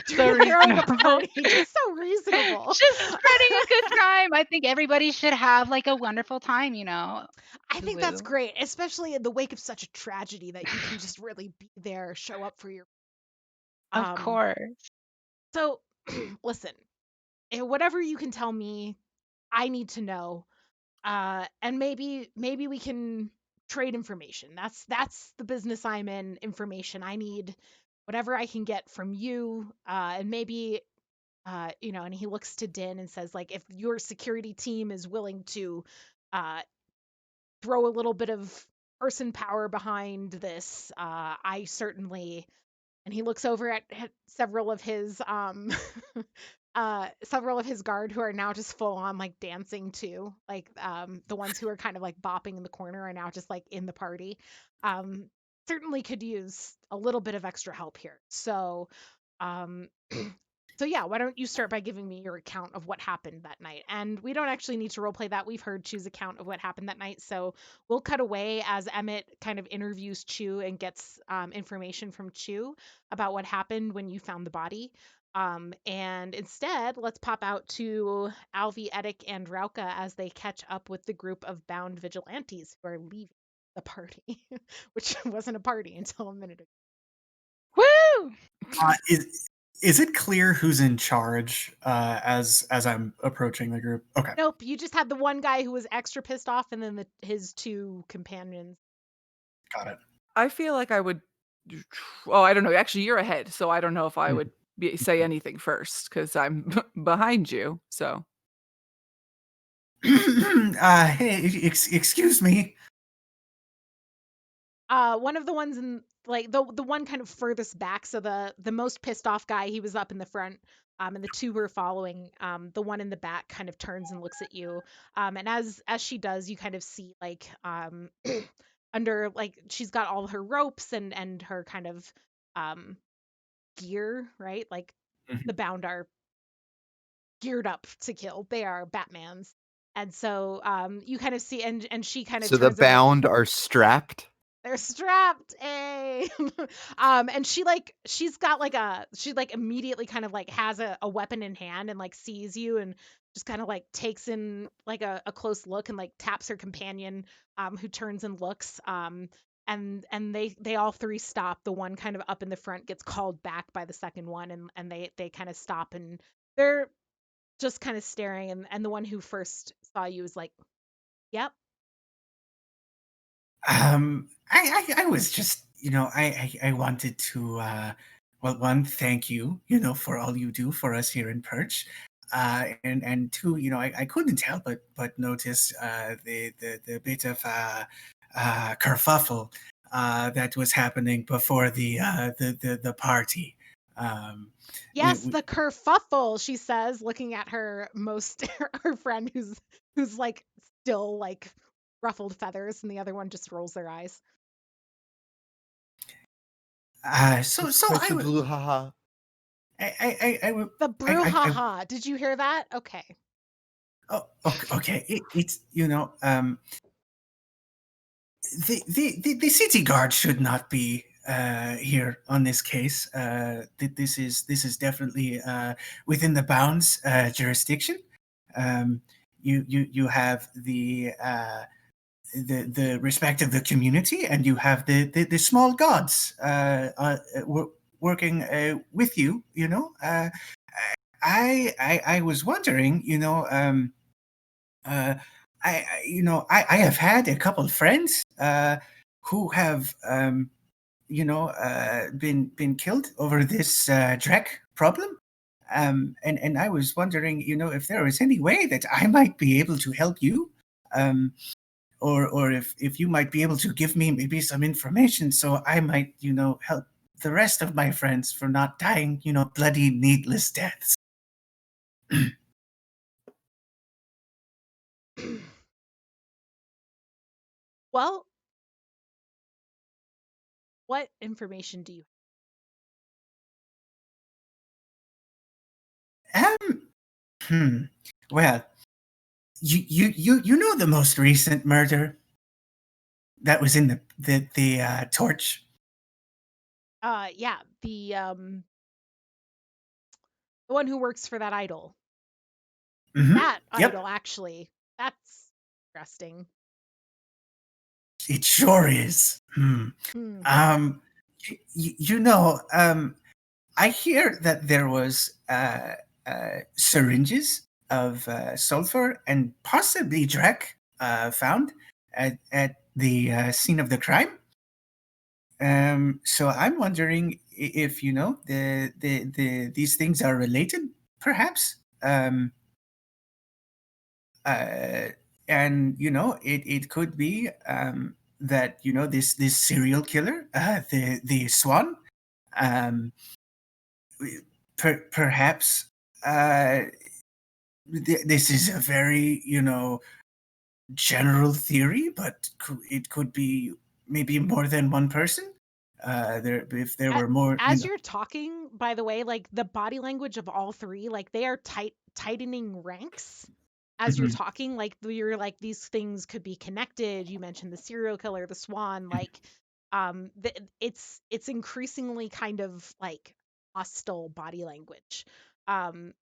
So throwing a reasonable. party, just so reasonable. Just spreading a good time. I think everybody should have like a wonderful time, you know. I think that's Woo. great, especially in the wake of such a tragedy that you can just really be there, show up for your Of um course. so listen, whatever you can tell me, I need to know. And maybe we can trade information. That's the business I'm in, information. I need whatever I can get from you. And maybe and he looks to Din and says, like, if your security team is willing to uh throw a little bit of person power behind this, I certainly. And he looks over at several of his several of his guard who are now just full on like dancing too, like the ones who are kind of like bopping in the corner are now just like in the party. um Certainly could use a little bit of extra help here. So um so yeah, why don't you start by giving me your account of what happened that night? And we don't actually need to roleplay that. We've heard Chu's account of what happened that night. So we'll cut away as Emmett kind of interviews Chu and gets information from Chu about what happened when you found the body. And instead, let's pop out to Alvi, Edic, and Rauka as they catch up with the group of bound vigilantes who are leaving the party, which wasn't a party until a minute ago. Woo! Is it clear who's in charge as I'm approaching the group? Okay, Nope, you just had the one guy who was extra pissed off, and then his two companions. got it. I feel like I would. Oh, I don't know. Actually, you're ahead, so I don't know if I would say anything first because I'm behind you. So Hey, excuse me. One of the ones in like the one kind of furthest back, so the most pissed off guy, he was up in the front, and the two were following. The one in the back kind of turns and looks at you, and as she does, you kind of see like under like she's got all her ropes and her kind of um gear, right? Like Mhm. the bound are geared up to kill. They are Batmans. And so you kind of see and she kind of So the turns over. bound are strapped. They're strapped. A and she's got like she like immediately kind of like has a weapon in hand and like sees you and just kind of like takes in like a close look and like taps her companion who turns and looks and they all three stop. The one kind of up in the front gets called back by the second one and they kind of stop and they're just kind of staring and the one who first saw you is like, "Yep." I was just, I wanted to, well, one, thank you, for all you do for us here in Perch. And two, I couldn't help but notice the bit of kerfuffle that was happening before the party. Um, Yes, the kerfuffle, she says, looking at her most her friend who's like still like ruffled feathers, and the other one just rolls their eyes. so Where's the blue haha? The I brouhaha. Did you hear that? Okay. oh, okay. It's the city guard should not be here on this case. This is definitely within the bounds jurisdiction. Um, you have the respect of the community, and you have the small gods working with you. I was wondering, uh, I have had a couple of friends who have, been killed over this Drek problem. And I was wondering, if there was any way that I might be able to help you, or if you might be able to give me maybe some information so I might, help the rest of my friends from not dying, bloody needless deaths. Well, what information do you Hmm. Well, you know the most recent murder that was in the torch. Yeah, the one who works for that idol. That Yep, idol, actually. That's interesting. it sure is. What? I hear that there was syringes of sulfur and possibly Drek found at the scene of the crime. So I'm wondering if these things are related, perhaps. Uh, and it could be that this serial killer, the Swan, um, perhaps uh, this is a very general theory, but it could be maybe more than one person. If there were more, As you're talking, by the way, like the body language of all three, like they are tightening ranks as you're Mhm, talking. Like you're like these things could be connected. You mentioned the serial killer, the swan. Like, it's increasingly kind of like hostile body language. Um,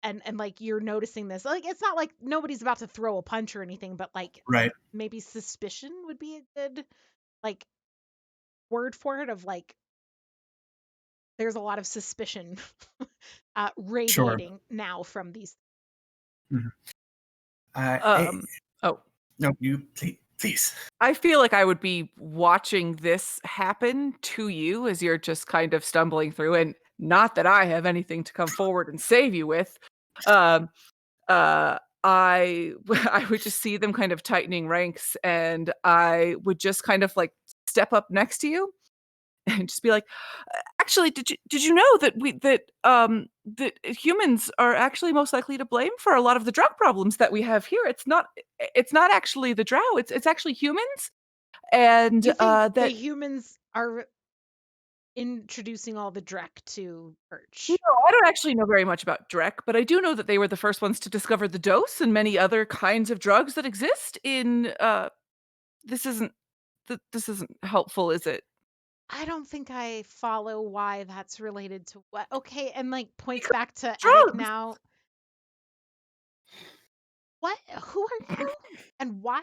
and like you're noticing this. Like it's not like nobody's about to throw a punch or anything, but like right, maybe suspicion would be a good like word for it. Of like there's a lot of suspicion sure. radiating now from these. Mhm. Um, oh, No, you please. I feel like I would be watching this happen to you as you're just kind of stumbling through, and not that I have anything to come forward and save you with. Um, I I would just see them kind of tightening ranks, and I would just kind of like step up next to you and just be like, actually, did you know that that humans are actually most likely to blame for a lot of the drug problems that we have here? It's not actually the drow. It's actually humans, and You think the that humans are introducing all the Drek to no, Perch? I don't actually know very much about Drek, but I do know that they were the first ones to discover the dose and many other kinds of drugs that exist in. This isn't this isn't helpful, is it? I don't think I follow why that's related to what. Okay, and like points back to Edic Drugs. now. What? Who are you? And why?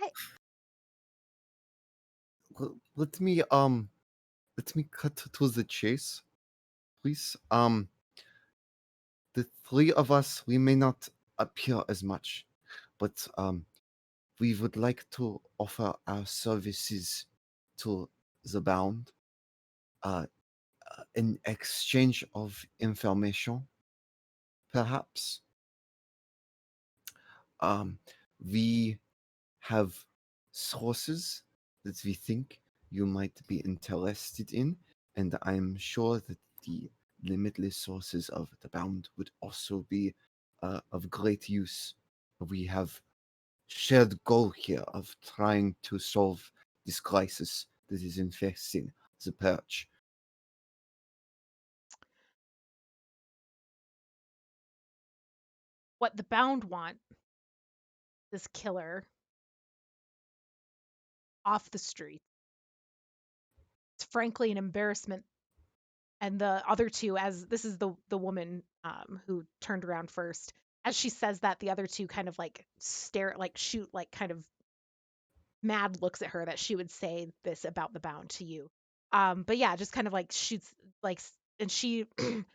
Let me cut to the chase, please. The three of us, we may not appear as much, but we would like to offer our services to the bound uh, in exchange of information, perhaps. Um, we have sources that we think you might be interested in, and I'm sure that the limitless sources of the bound would also be of great use. We have shared goal here of trying to solve this crisis that is infesting the perch. What the bound want this killer off the street. It's frankly an embarrassment. And the other two, as this is the woman who turned around first, as she says that, the other two kind of like stare, like shoot, like kind of mad looks at her that she would say this about the bound to you. But yeah, just kind of like shoots like, and she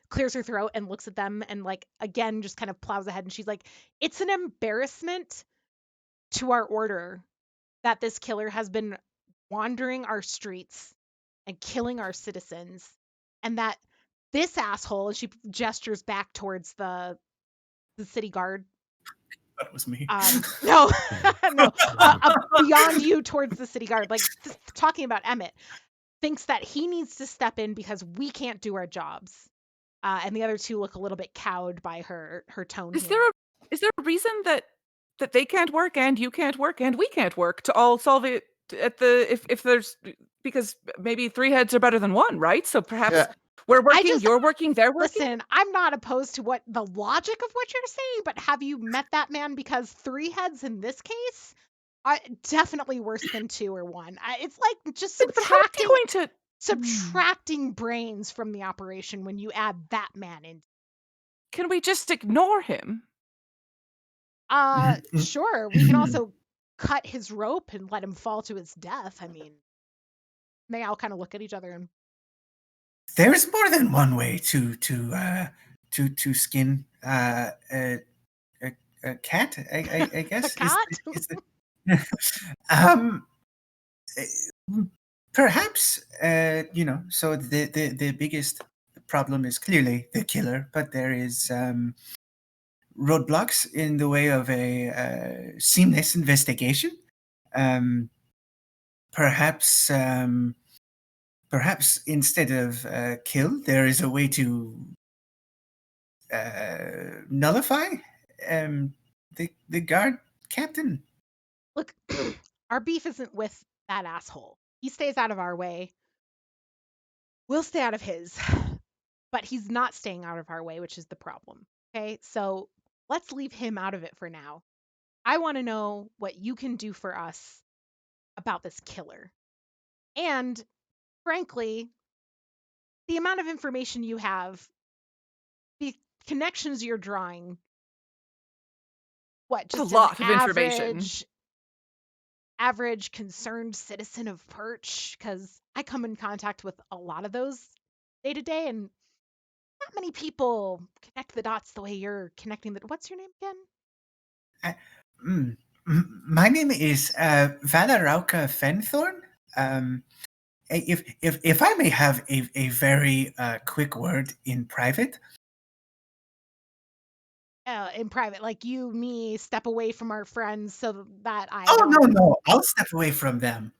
clears her throat and looks at them and like again just kind of plows ahead and she's like, it's an embarrassment to our order that this killer has been wandering our streets and killing our citizens, and that this asshole, and she gestures back towards the city guard. That was me. No, no, beyond you towards the city guard, like talking about Emmett, thinks that he needs to step in because we can't do our jobs. And the other two look a little bit cowed by her tone Is here. there a is there a reason that they can't work and you can't work and we can't work to all solve it at the if there's because maybe three heads are better than one, right? So perhaps Yeah, we're I working, just you're working, they're working. Listen, I'm not opposed to what the logic of what you're saying, but have you met that man? Because three heads in this case are definitely worse than two or one. It's like just But how is he going to subtracting brains from the operation when you add that man in. can we just ignore him? Sure. We can also cut his rope and let him fall to his death. I mean, they all kind of look at each other and There's more than one way to skin a, a cat. I the guess cat. is the um eh, perhaps so the biggest problem is clearly the killer, but there is roadblocks in the way of a seamless investigation. Um, perhaps perhaps instead of kill, there is a way to nullify the guard captain. Look, our beef isn't with that asshole. He stays out of our way. We'll stay out of his. But he's not staying out of our way, which is the problem. Okay? So let's leave him out of it for now. I want to know what you can do for us about this killer. And frankly, the amount of information you have, the connections you're drawing, what, That's just a an lot of information. average concerned citizen of Perch? Because I come in contact with a lot of those day to day, and not many people connect the dots the way you're connecting the. What's your name again? Uh, mm, my name is Valarauka Fenthorn. If I may have a very quick word in private. In private, like you, me, step away from our friends so that I Oh don't. no, I'll step away from them.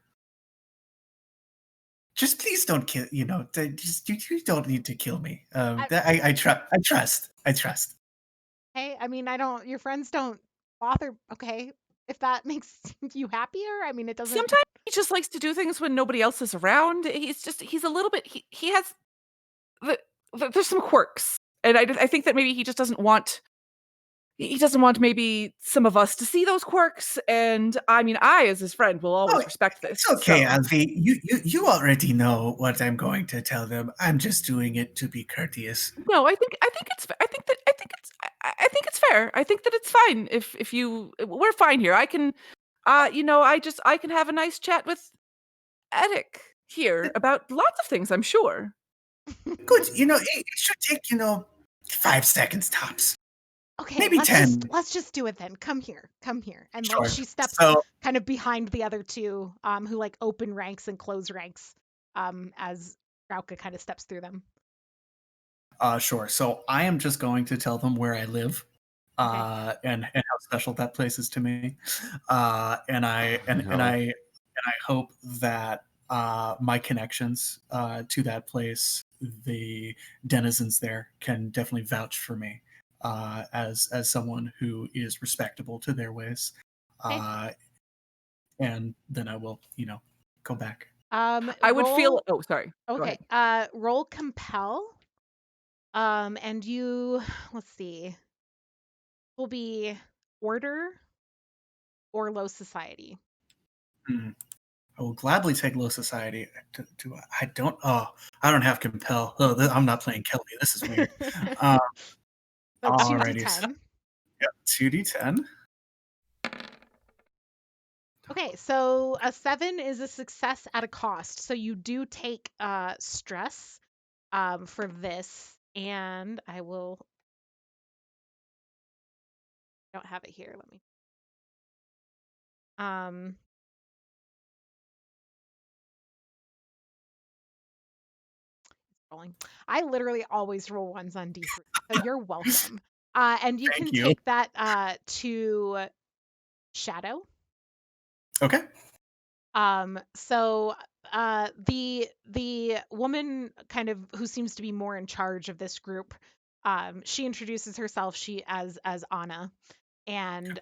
Just please don't kill. You don't need to kill me. I trust. Hey, I mean, I don't. Your friends don't bother. Okay, if that makes you happier. I mean, it doesn't. Sometimes he just likes to do things when nobody else is around. He's a little bit he has there's some quirks. And I think that maybe he just doesn't want maybe some of us to see those quirks, and I mean, I as his friend will Oh, always respect this. it's okay, So Alfie. You already know what I'm going to tell them. I'm just doing it to be courteous. no, I think it's fair. I think that it's fine if you we're fine here. I can I can have a nice chat with Edic here about lots of things, I'm sure. Good. It should take 5 seconds tops, Okay, maybe 10. let's just do it then. Come here, and like Sure. she steps So, kind of behind the other two, who like open ranks and close ranks, as Rauka kind of steps through them. sure. So I am just going to tell them where I live, Okay. and how special that place is to me, and No. I hope that my connections to that place, the denizens there, can definitely vouch for me as someone who is respectable to their ways, Okay. and then I will go back. I would feel Roll. oh, sorry. Go Okay. ahead. Roll compel. And you, let's see, will be order or low society. Hmm. I will gladly take low society. I don't. Oh, I don't have compel. Oh, I'm not playing Kelly. This is weird. Uh, So Alrighty. So, 2d10. yeah, 2d10. Okay, so a 7 is a success at a cost. So you do take stress for this, and I don't have it here. Let me. Um, rolling. I literally always roll ones on D3, so you're welcome. And you Thank can you. take that to shadow. Okay. So the woman kind of who seems to be more in charge of this group, she introduces herself as Anna, and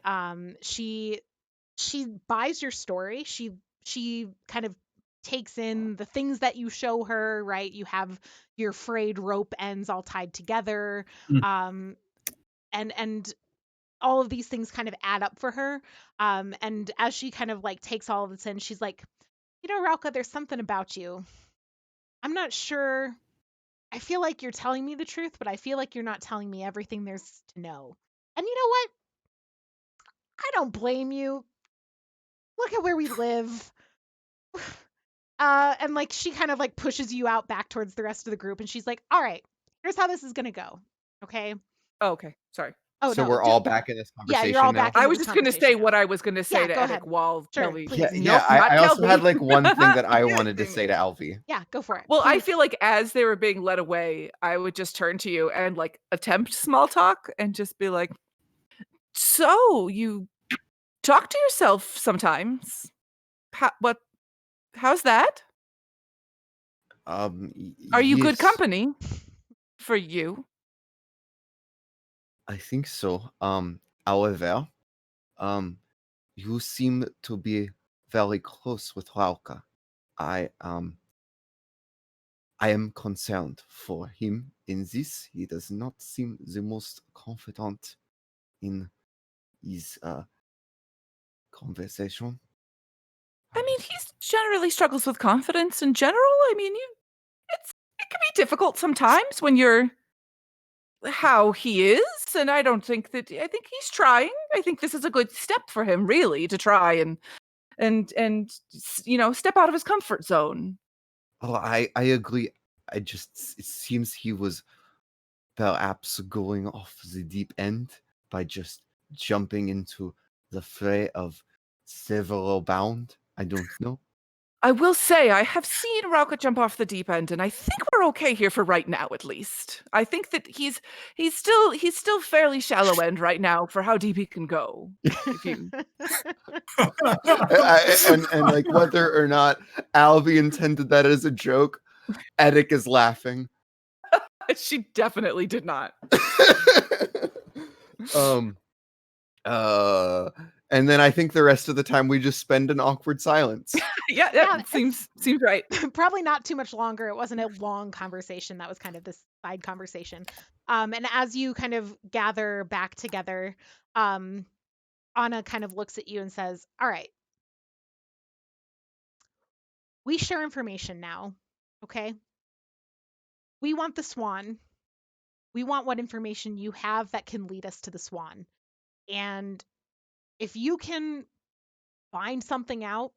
she buys your story. She kind of takes in the things that you show her, right? You have your frayed rope ends all tied together. Mm. And all of these things kind of add up for her. And as she kind of like takes all of this in, she's like, Rauka, there's something about you. I'm not sure. I feel like you're telling me the truth, but I feel like you're not telling me everything there's to know. And you know what? I don't blame you. Look at where we live. And like she kind of like pushes you out back towards the rest of the group, and she's like, "All right, here's how this is gonna go. Okay? Oh, okay. Sorry. Oh So no, we're all back in this yeah, you're all conversation now. back I into was this just gonna say conversation what now. I was gonna say Yeah, to go Edic ahead. while Sure, Kelby. please. Yeah, Nope, not I also had Kelby. like one thing that I wanted to Damn say it. to Alvy. Yeah, go for it. Well, I Please. feel like as they were being led away, I would just turn to you and like attempt small talk and just be like, "So you talk to yourself sometimes? How's that? Are you good Yes, company for you?" I think so. However, you seem to be very close with Rauka. I I am concerned for him in this. He does not seem the most confident in his conversation. I mean, he's generally struggles with confidence in general. I mean, it can be difficult sometimes when you're how he is, and I think he's trying. I think this is a good step for him, really, to try and step out of his comfort zone. Oh, I agree. It seems he was perhaps going off the deep end by just jumping into the fray of several bound. I don't know. I will say I have seen Rauka jump off the deep end, and I think we're okay here for right now, at least. I think that he's still fairly shallow end right now for how deep he can go. If you And like whether or not Alvy intended that as a joke, Edic is laughing. she definitely did not. um and then I think the rest of the time we just spend in awkward silence. Yeah, Yeah, that seems right. probably not too much longer. It wasn't a long conversation. That was kind of this side conversation. And as you kind of gather back together, Anna kind of looks at you and says, "All right, we share information now, okay? We want the swan. We want what information you have that can lead us to the swan. And if you can find something out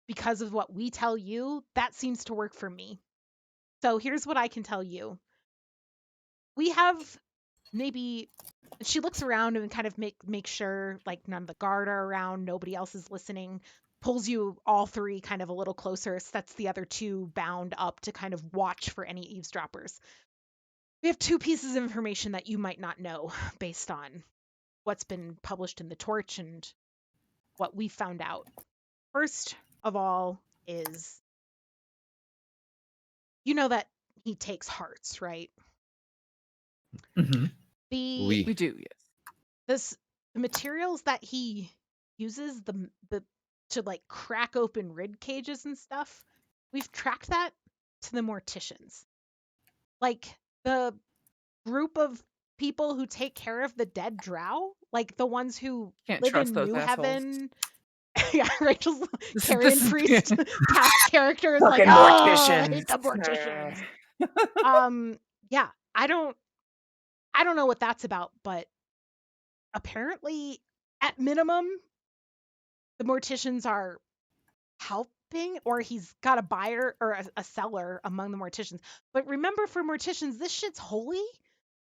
because of what we tell you, that seems to work for me. So here's what I can tell you. We have maybe." She looks around and kind of make sure like none of the guard are around, nobody else is listening, pulls you all three kind of a little closer, sets the other two bound up to kind of watch for any eavesdroppers. We have two pieces of information that you might not know based on what's been published in the Torch and what we found out. First of all is, you know that he takes hearts, right? Mhm. The We do, yes. the materials that he uses the to like crack open rib cages and stuff, we've tracked that to the morticians. Like the group of people who take care of the dead drow, like the ones who Can't live trust in those New assholes. Heaven. Yeah, Rachel's This Carrion is Priest past character is like, fucking oh, I hate morticians. the morticians. Yeah, I don't know what that's about, but apparently at minimum the morticians are helping, or he's got a buyer or a seller among the morticians. But remember, for morticians, this shit's holy.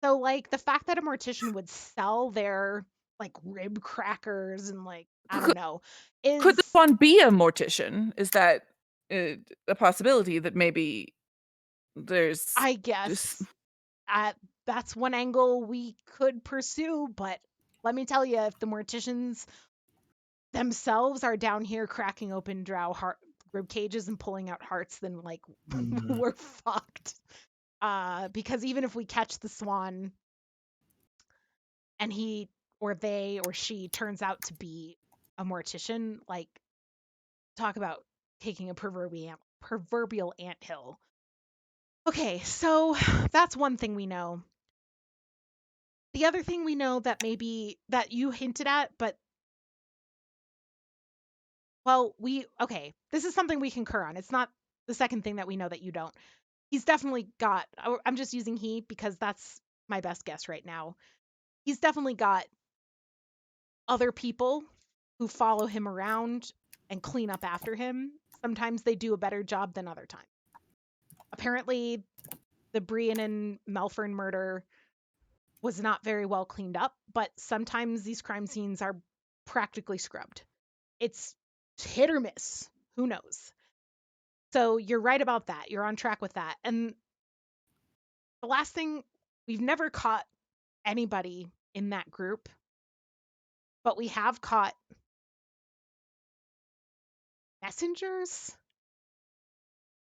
So like the fact that a mortician would sell their like rib crackers and like I don't know Could this is, one be a mortician? Is that a possibility that maybe there's I just guess, that's one angle we could pursue. But let me tell you, if the morticians themselves are down here cracking open drow heart rib cages and pulling out hearts, then like Mhm. we're fucked. Because even if we catch the swan and he or they or she turns out to be a mortician, like talk about taking a proverbial anthill. Okay, so that's one thing we know. The other thing we know that maybe that you hinted at, but well, this is something we concur on. It's not the second thing that we know that you don't. He's definitely got, I'm just using he because that's my best guess right now. He's definitely got other people who follow him around and clean up after him. Sometimes they do a better job than other times. Apparently, the Brian and Melfern murder was not very well cleaned up, but sometimes these crime scenes are practically scrubbed. It's hit or miss. Who knows? So you're right about that. You're on track with that. And the last thing, we've never caught anybody in that group, but we have caught messengers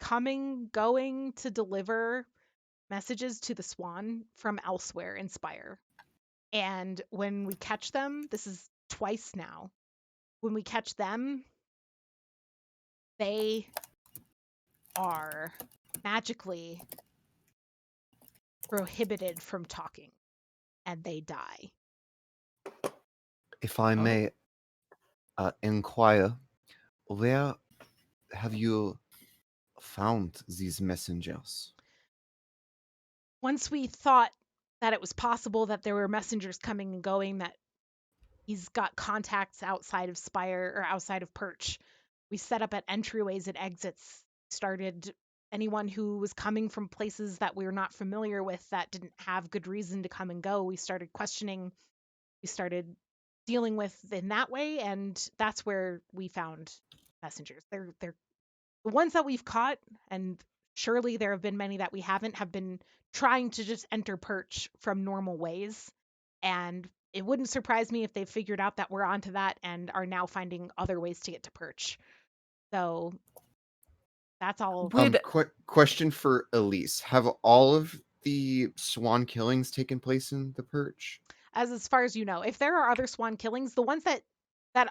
coming, going to deliver messages to the Swan from elsewhere in Spire. And when we catch them, this is twice now. When we catch them, they are magically prohibited from talking and they die. If I may inquire, where have you found these messengers? Once we thought that it was possible that there were messengers coming and going, that he's got contacts outside of Spire or outside of Perch, we set up at entryways and exits, started anyone who was coming from places that we were not familiar with that didn't have good reason to come and go. We started questioning, we started dealing with in that way, and that's where we found messengers. They're the ones that we've caught, and surely there have been many that we haven't, have been trying to just enter Perch from normal ways. And it wouldn't surprise me if they figured out that we're onto that and are now finding other ways to get to Perch. So that's all. Would Question for Elise: have all of the swan killings taken place in the Perch? As far as you know, if there are other swan killings, the ones that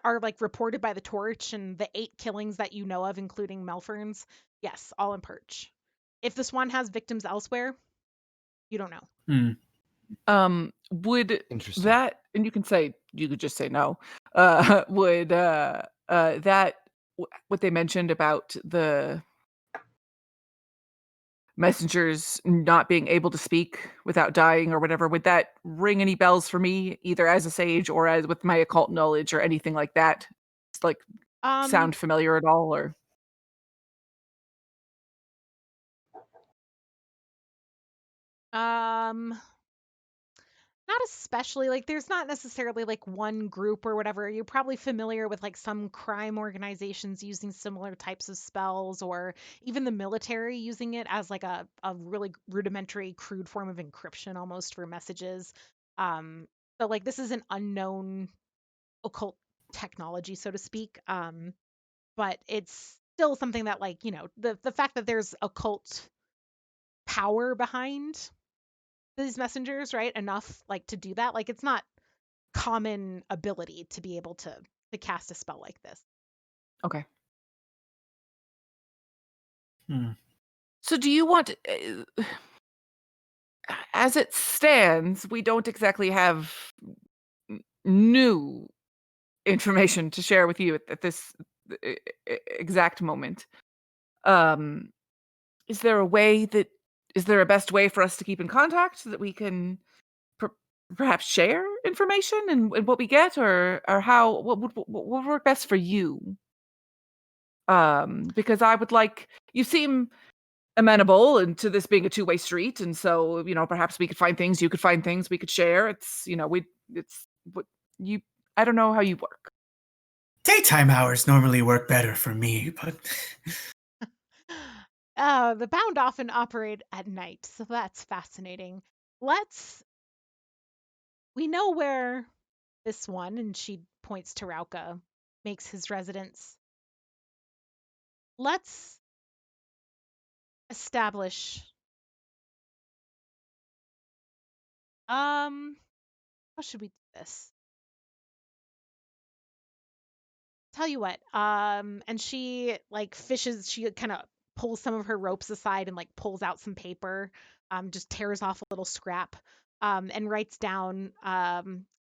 are like reported by the Torch and the 8 killings that you know of, including Melfern's, yes, all in Perch. If the swan has victims elsewhere, you don't know. would Interesting. that, and you could just say no, would that what they mentioned about the messengers not being able to speak without dying or whatever, would that ring any bells for me, either as a sage or as with my occult knowledge or anything like that? It's like Um, sound familiar at all? Or um, Not especially. Like, there's not necessarily like one group or whatever. You're probably familiar with like some crime organizations using similar types of spells, or even the military using it as like a really rudimentary, crude form of encryption almost for messages. So like this is an unknown occult technology, so to speak. But it's still something that, like, the fact that there's occult power behind these messengers, right? Enough like to do that. Like, it's not common ability to be able to cast a spell like this. okay. Hmm. So do you want, as it stands, we don't exactly have new information to share with you at this exact moment. Um, is there a best way for us to keep in contact so that we can per- perhaps share information and what we get, or how, what would work best for you? Because I would like, you seem amenable and to this being a two-way street, and so perhaps we could find things, you could find things, we could share. It's it's what you, I don't know how you work. Daytime hours normally work better for me, but The Bound often operate at night, so that's fascinating. We know where this one, and she points to Rauka, makes his residence. Let's establish, how should we do this? Tell you what, and she like fishes, she kind of pulls some of her ropes aside and like pulls out some paper, just tears off a little scrap, and writes down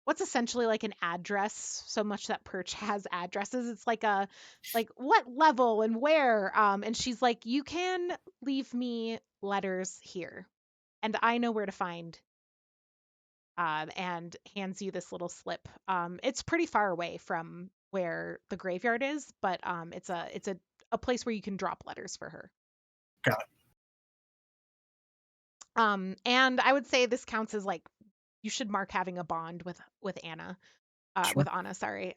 what's essentially like an address, so much that Perch has addresses. It's like what level and where, and she's like, you can leave me letters here, and I know where to find and hands you this little slip. It's pretty far away from where the graveyard is, but it's a place where you can drop letters for her. Got it. And I would say this counts as like you should mark having a bond with Anna, Sure. with Anna. Sorry.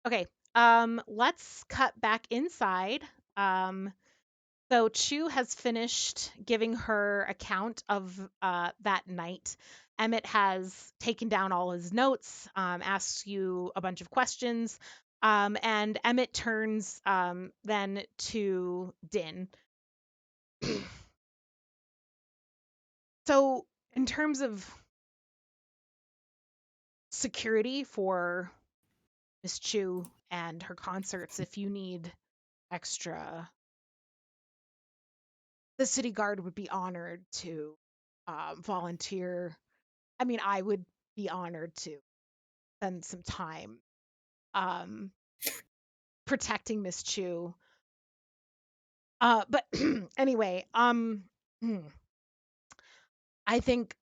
Okay. Let's cut back inside. So Chu has finished giving her account of that night. Emmett has taken down all his notes, asks you a bunch of questions, and Emmett turns then to Din. So, in terms of security for Miss Chu and her concerts, if you need extra, the city guard would be honored to volunteer. I mean, I would be honored to spend some time um, protecting Miss Chu. But anyway, I think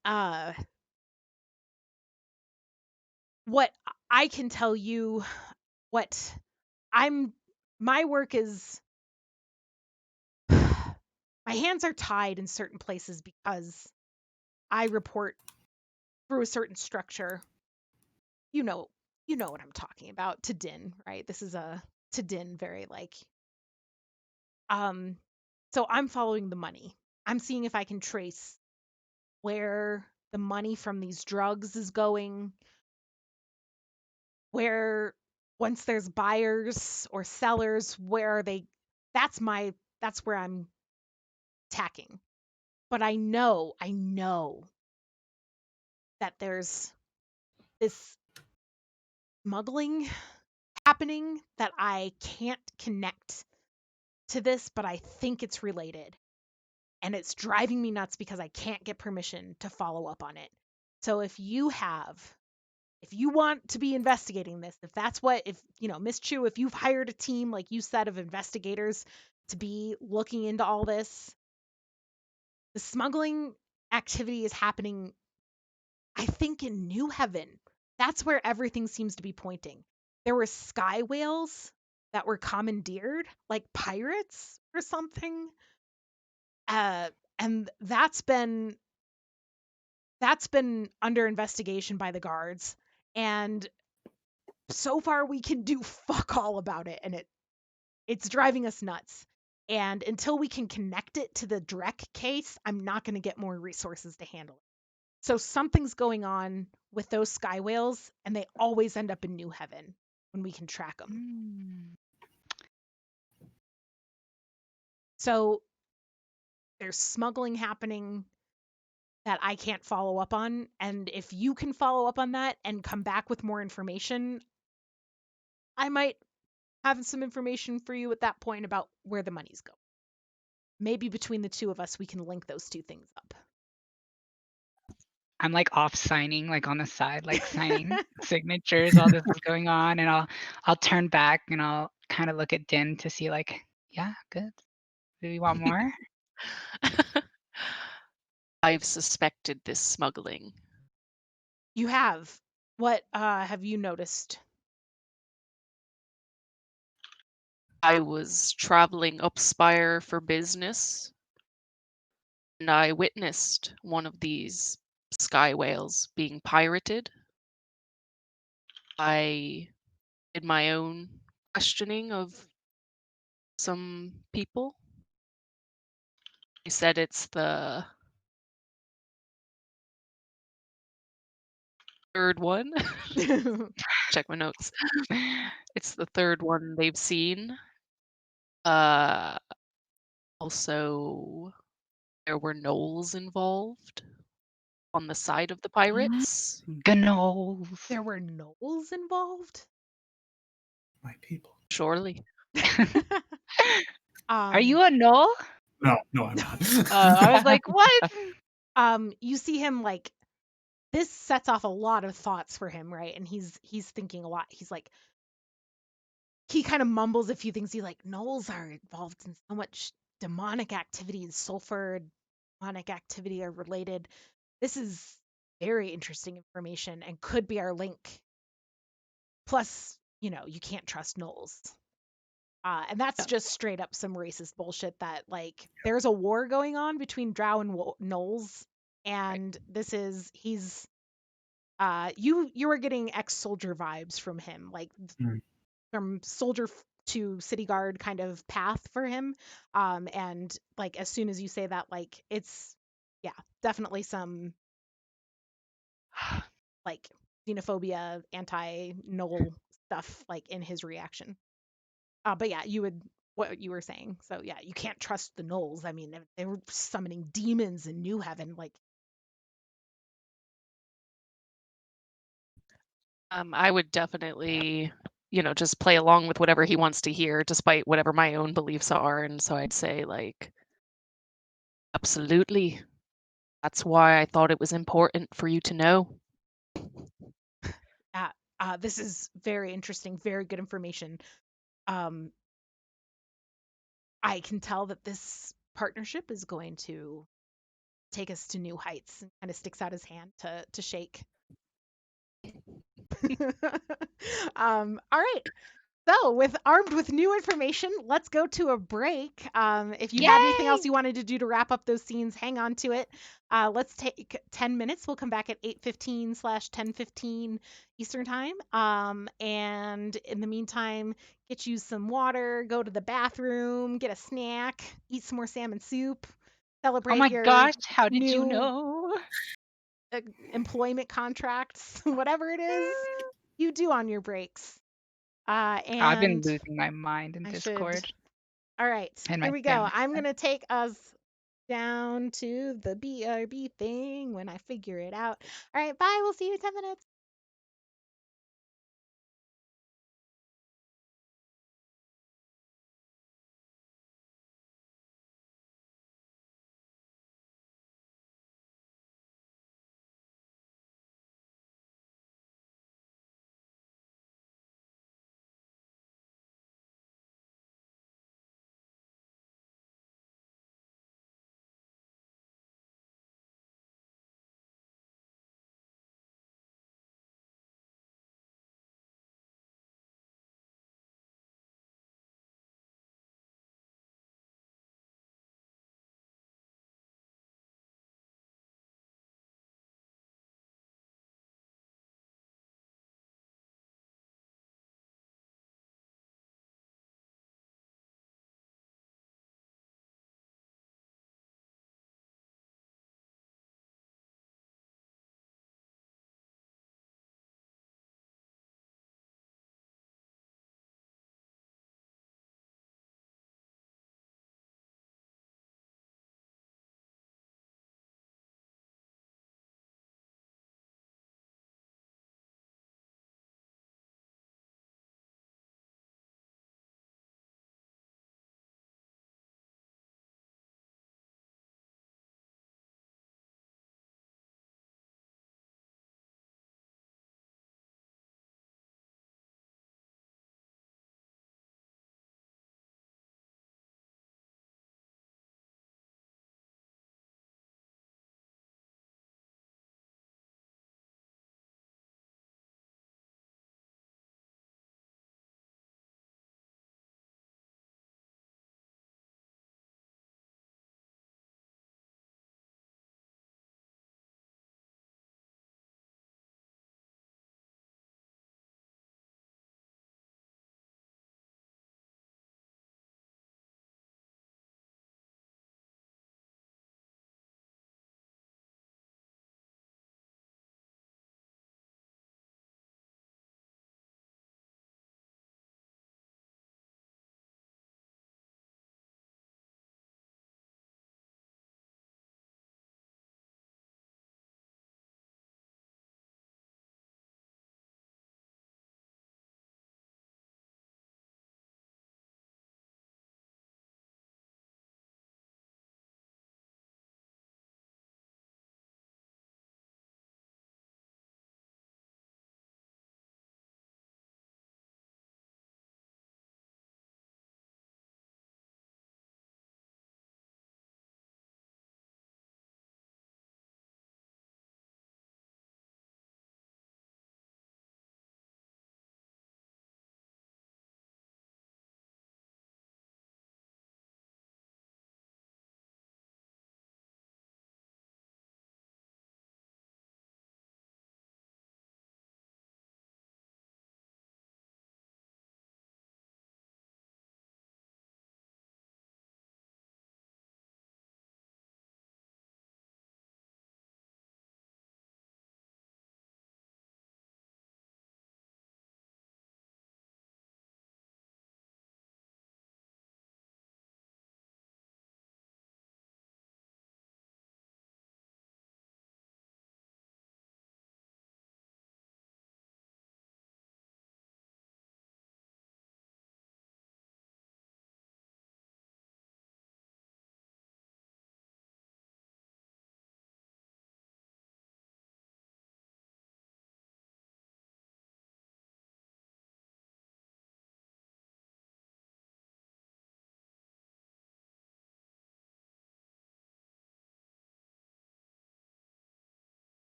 what I can tell you, what my work is, my hands are tied in certain places because I report through a certain structure. You know, you know what I'm talking about, to Din, right? This is a to Din very like um so I'm following the money. I'm seeing if I can trace where the money from these drugs is going, where once there's buyers or sellers, where are they? That's where I'm tacking. But I know that there's this smuggling happening that I can't connect to this, but I think it's related. And it's driving me nuts because I can't get permission to follow up on it. So if you want to be investigating this, if that's what, if, Miss Chu, if you've hired a team, like you said, of investigators to be looking into all this, the smuggling activity is happening, I think, in New Heaven. That's where everything seems to be pointing. There were sky whales that were commandeered, like pirates or something. And that's been under investigation by the guards. And so far we can do fuck all about it, and it's driving us nuts. And until we can connect it to the Drek case, I'm not going to get more resources to handle it. So something's going on with those sky whales, and they always end up in New Heaven when we can track them. So there's smuggling happening that I can't follow up on. And if you can follow up on that and come back with more information, I might have some information for you at that point about where the money's going. Maybe between the two of us, we can link those two things up. I'm like off signing, like on the side, like signing signatures while this is going on, and I'll turn back and I'll kind of look at Din to see like, yeah, good. Do we want more? I've suspected this smuggling. You have. What have you noticed? I was traveling up Spire for business, and I witnessed one of these sky whales being pirated. I did my own questioning of some people. They said it's the third one. Check my notes. It's the third one they've seen. Also, there were gnolls involved on the side of the pirates. Gnolls. There were gnolls involved? My people. Surely. Are you a gnoll? No, I'm not. I was like, what? You see him like, this sets off a lot of thoughts for him, right? And he's thinking a lot. He's like, he kind of mumbles a few things. He's like, gnolls are involved in so much demonic activity and sulfur. demonic activity are related. This is very interesting information and could be our link. Plus, you can't trust gnolls. And that's just straight up some racist bullshit that, like, there's a war going on between drow and gnolls, and you were getting ex-soldier vibes from him, like Mm. from soldier to city guard kind of path for him. And like as soon as you say that, like it's definitely some like xenophobia, anti-gnoll stuff like in his reaction. But yeah, what you were saying. So yeah, you can't trust the gnolls. I mean, they were summoning demons in New Heaven. Like, I would definitely, just play along with whatever he wants to hear, despite whatever my own beliefs are. And so I'd say, like, absolutely. That's why I thought it was important for you to know. this is very interesting, very good information. Um, I can tell that this partnership is going to take us to new heights, and kind of sticks out his hand to shake. All right. So, armed with new information, let's go to a break. If you had anything else Yay! you wanted to do to wrap up those scenes, hang on to it. Let's take 10 minutes. We'll come back at 8:15/10:15 Eastern time. And in the meantime, get you some water, go to the bathroom, get a snack, eat some more salmon soup, Oh celebrate my your gosh, how did you new know? employment contracts, whatever it is you do on your breaks. I've been And losing my mind in I should. Discord All right, and here my we go. family. I'm going to take us down to the BRB thing when I figure it out. All right, bye. We'll see you in 10 minutes.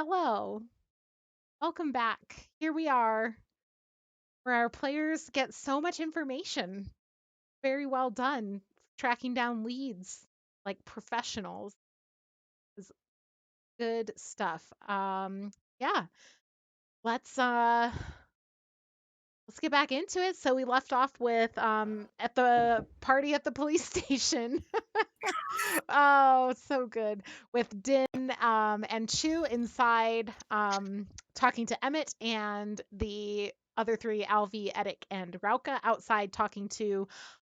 Hello. Welcome back. Here we are, where our players get so much information. Very well done. Tracking down leads like professionals is good stuff. Yeah. Let's let's get back into it. So we left off with at the party at the police station. Oh, so good. With Din and Chu inside talking to Emmett, and the other three, Alvi, Edik, and Rauka, outside talking to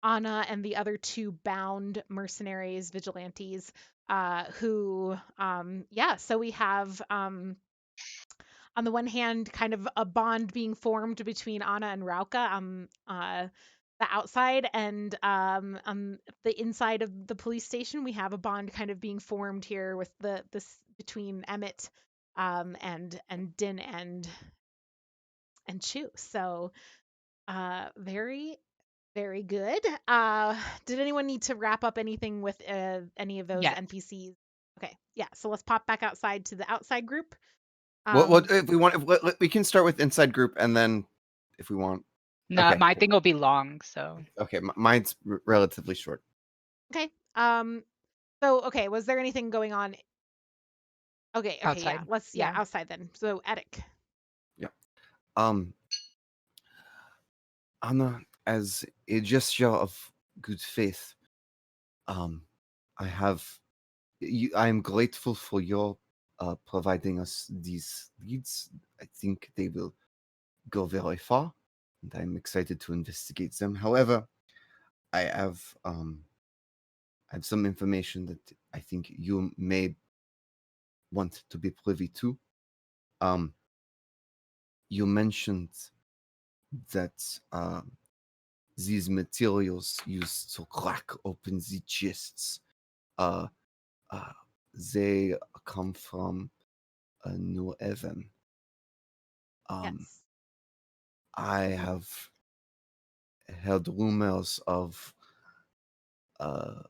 Anna and the other two bound mercenaries, vigilantes, who, yeah, so we have, on the one hand, kind of a bond being formed between Anna and Rauka, the outside, and the inside of the police station, we have a bond kind of being formed here with this between Emmett, and Din and Chu. So, very very good. Did anyone need to wrap up anything with any of those Yes. NPCs? Okay, yeah. So let's pop back outside to the outside group. What if we want? We can start with inside group, and then if we want. No, Okay, my cool. thing will be long, so Okay, mine's relatively short. Okay. So okay, was there anything going on? Okay. Okay. Yeah. outside. Let's Yeah. outside then. So Edik. Yeah. Um, Anna, as a gesture of good faith, I have. I am grateful for your providing us these leads. I think they will go very far, and I'm excited to investigate them. However, I have some information that I think you may want to be privy to. You mentioned that these materials used to crack open the chests, uh, uh, they come from a New Haven. Yes. I have heard rumors of a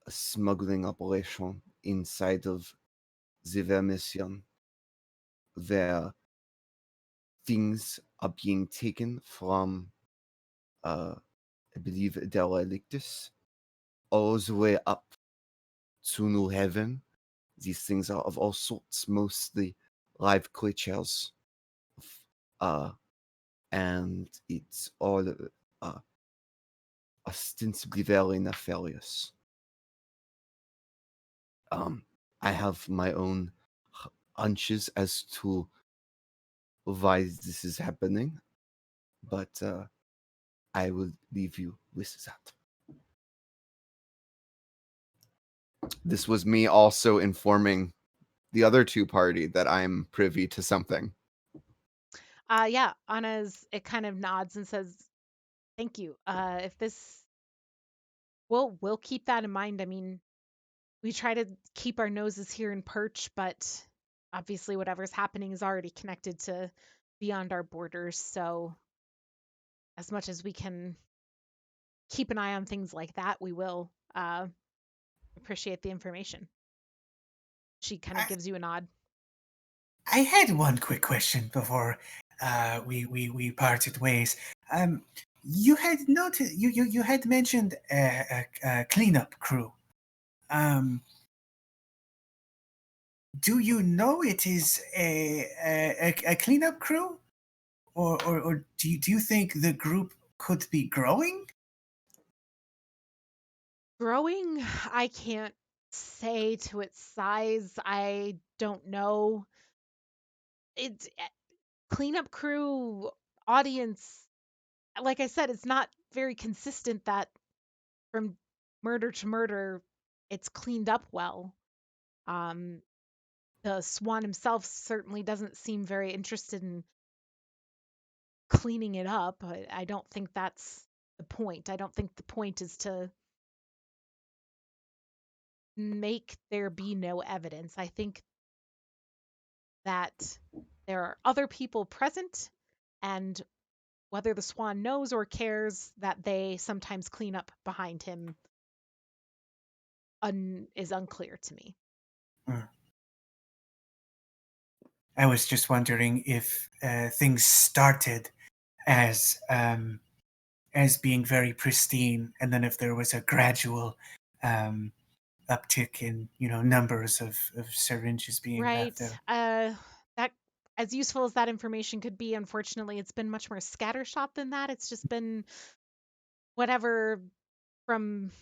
smuggling operation inside of the Vermission where things are being taken from, I believe, Derelictus, all the way up to New Haven. These things are of all sorts, mostly live creatures, uh, and it's all uh, ostensibly very nefarious. I have my own hunches as to why this is happening, but I will leave you with that. This was me also informing the other two party that I'm privy to something. Yeah. It kind of nods and says, "Thank you. If this, we'll keep that in mind. I mean, we try to keep our noses here in Perch, but obviously whatever's happening is already connected to beyond our borders. So as much as we can keep an eye on things like that, we will. Appreciate the information." She kind of I, gives you a nod. I had one quick question before we parted ways. You had noted you had mentioned a cleanup crew. Do you know it is a cleanup crew, or do you think the group could be growing? Growing, I can't say to its size. I don't know. It's cleanup crew audience. Like I said, it's not very consistent that from murder to murder, it's cleaned up well. Um, the Swan himself certainly doesn't seem very interested in cleaning it up. I don't think that's the point. I don't think the point is to make there be no evidence. I think that there are other people present, and whether the Swan knows or cares that they sometimes clean up behind him is unclear to me. Hmm. I was just wondering if things started as being very pristine, and then if there was a gradual uptick in numbers of syringes being Right. left out. That as useful as that information could be, unfortunately, it's been much more scattershot than that. It's just been whatever from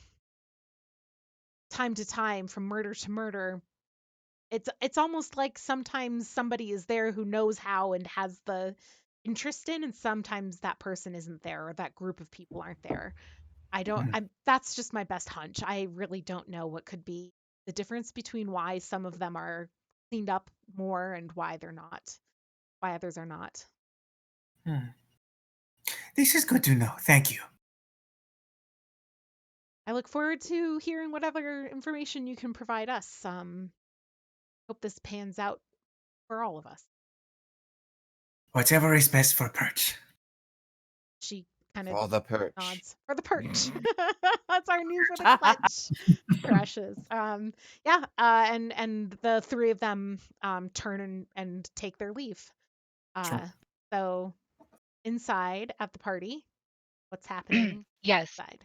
time to time, from murder to murder. It's almost like sometimes somebody is there who knows how and has the interest in, and sometimes that person isn't there or that group of people aren't there. Hmm. That's just my best hunch. I really don't know what could be the difference between why some of them are cleaned up more and why they're not, why others are not. Hmm. This is good to know. Thank you. I look forward to hearing whatever information you can provide us. Hope this pans out for all of us. Whatever is best for Perch. She kind of For the perch. nods. For the perch. That's our new for the clutch. Precious. Yeah, and the three of them turn and take their leave. Sure. So inside at the party, what's happening Yes. inside?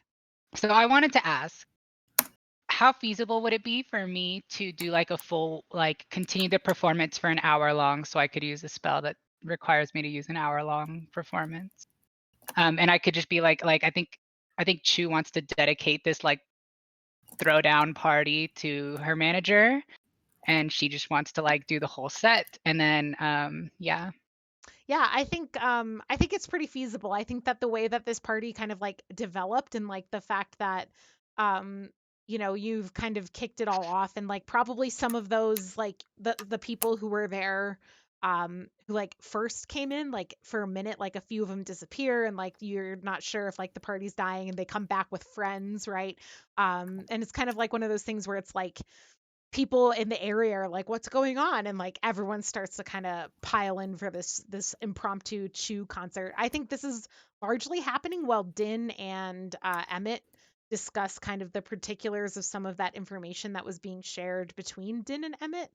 So I wanted to ask, how feasible would it be for me to do like a full, like continue the performance for an hour long so I could use a spell that requires me to use an hour long performance? And I could just be like I think Chu wants to dedicate this like throwdown party to her manager, and she just wants to like do the whole set, and then yeah. Yeah, I think it's pretty feasible. I think that the way that this party kind of like developed and like the fact that um you've kind of kicked it all off and like probably some of those like the people who were there who like first came in like for a minute like a few of them disappear and like you're not sure if like the party's dying and they come back with friends, right? And it's kind of like one of those things where it's like people in the area are like, what's going on? And like everyone starts to kind of pile in for this impromptu Chew concert. I think this is largely happening while Din and Emmett discuss kind of the particulars of some of that information that was being shared between Din and Emmett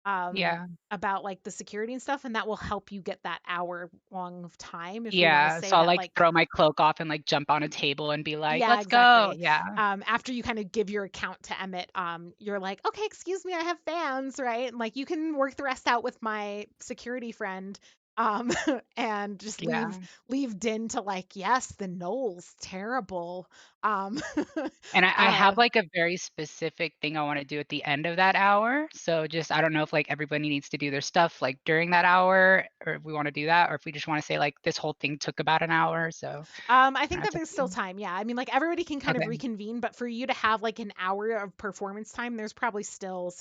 um, Yeah. about like the security and stuff, and that will help you get that hour long of time if we want to Yeah, say so I'll that like like throw my cloak off and like jump on a table and be like, yeah, "Let's go." exactly. Yeah. After you kind of give your account to Emmett, you're like, okay, excuse me, I have fans, right? And like you can work the rest out with my security friend, um, and just leave Yeah. leave Din to like, yes, the Knowles, terrible. Um, And I uh, have like a very specific thing I want to do at the end of that hour. So just I don't know if like everybody needs to do their stuff like during that hour, or if we want to do that, or if we just want to say like this whole thing took about an hour. So I think that that's up there's to still you. time. Yeah, I mean, like everybody can kind of Okay. reconvene, but for you to have like an hour of performance time, there's probably still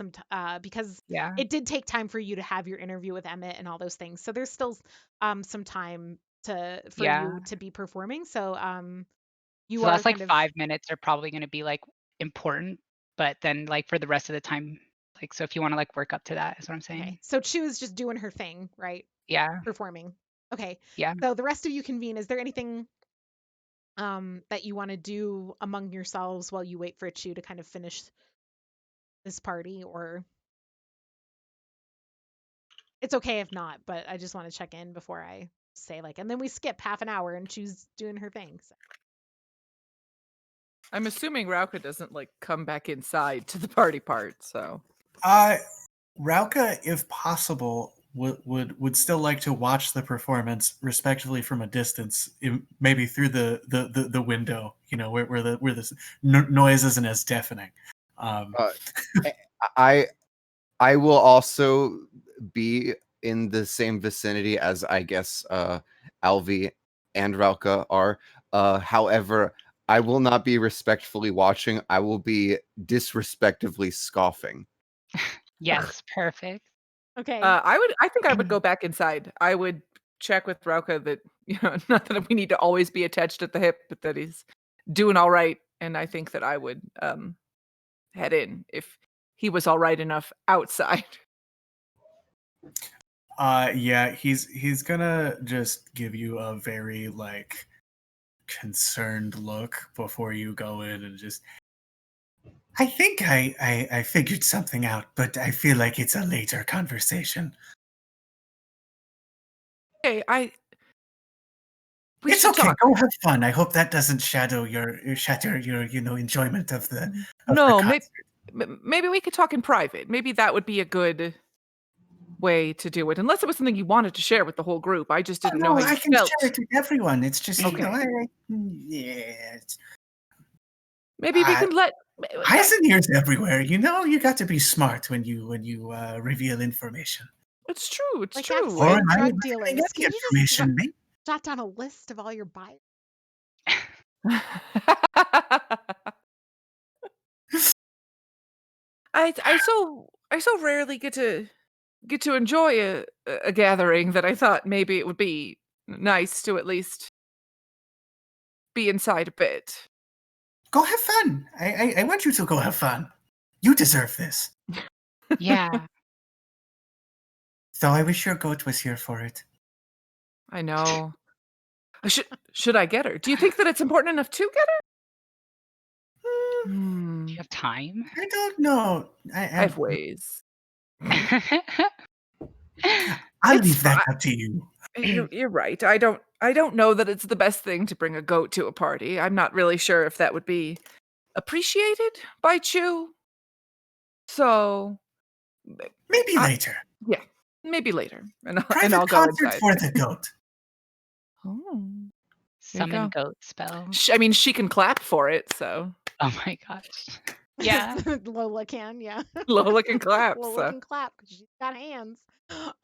because Yeah. it did take time for you to have your interview with Emmett and all those things. So there's still some time for Yeah. you to be performing. So you So are that's like kind of 5 minutes are probably going to be like important, but then like for the rest of the time, like so if you want to like work up to that, is what I'm okay. saying. So Chu is just doing her thing, right? Yeah. Performing. Okay. Yeah. So the rest of you convene. Is there anything that you want to do among yourselves while you wait for Chu to kind of finish this party, or it's okay if not, but I just want to check in before I say like, and then we skip half an hour and she's doing her thing. So. I'm assuming Rauka doesn't like come back inside to the party part, so Rauka, if possible, would still like to watch the performance respectively from a distance, maybe through the window, where the noise isn't as deafening. Uh, I I will also be in the same vicinity as I guess Alvi and Rauka are. However, I will not be respectfully watching. I will be disrespectively scoffing. Yes, perfect. Okay. I think I would go back inside. I would check with Rauka that, not that we need to always be attached at the hip, but that he's doing all right. And I think that I would head in if he was all right enough outside. Yeah, he's gonna just give you a very like concerned look before you go in and just. I think I figured something out, but I feel like it's a later conversation. Hey, we It's should okay. talk. Go have fun. I hope that doesn't shatter your enjoyment of the No, concert. maybe we could talk in private. Maybe that would be a good way to do it. Unless it was something you wanted to share with the whole group. I just Oh, didn't know no, how you I can felt. share it with everyone. It's just Okay. yeah. Maybe we can let. Eyes and ears everywhere. You got to be smart when you reveal information. It's true. It's Like true. Or absent am I drug getting dealers. Can any you just information? Maybe. jot down a list of all your buyers? I so rarely get to enjoy a gathering that I thought maybe it would be nice to at least be inside a bit. Go have fun. I want you to go have fun. You deserve this. Yeah. Though I wish your goat was here for it. I know. Should I get her? Do you think that it's important enough to get her? Do you have time? I don't know. I have ways. I'll It's leave that fine. up to you. You're right. I don't know that it's the best thing to bring a goat to a party. I'm not really sure if that would be appreciated by Chew. So Maybe I- later. yeah, maybe later, and Private I'll go concert inside. for the goat. Oh, Summon go. goat spell. I mean, she can clap for it, so Oh my gosh. Yeah. Lola can, yeah. Lola can clap. Lola So can clap because she's got hands.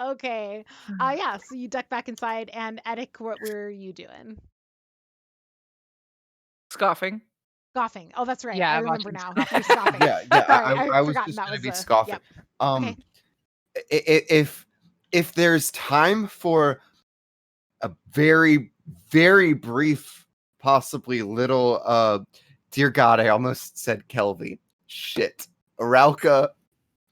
Okay. Yeah, so you duck back inside, and Eddic, what were you doing? scoffing. Scoffing. Oh, that's right. Yeah, I remember watching now. scoffing. You're scoffing. Yeah, Sorry, I I'd was forgotten just that gonna was be a scoffing. yep. Um, Okay. if there's time for a very very brief, possibly little, dear God, I almost said Kelvy. Shit, Arauca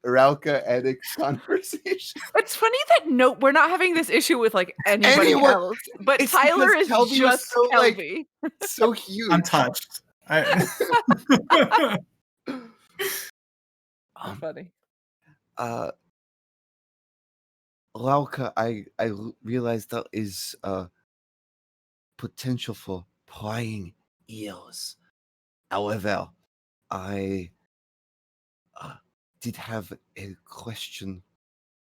Eddic conversation. It's funny that we're not having this issue with like anybody Anyone- else, but it's Tyler because is Kelvy was just so, like, Kelvy. So huge. I'm touched. Funny. Lauka, I realized there is potential for prying ears. However, I did have a question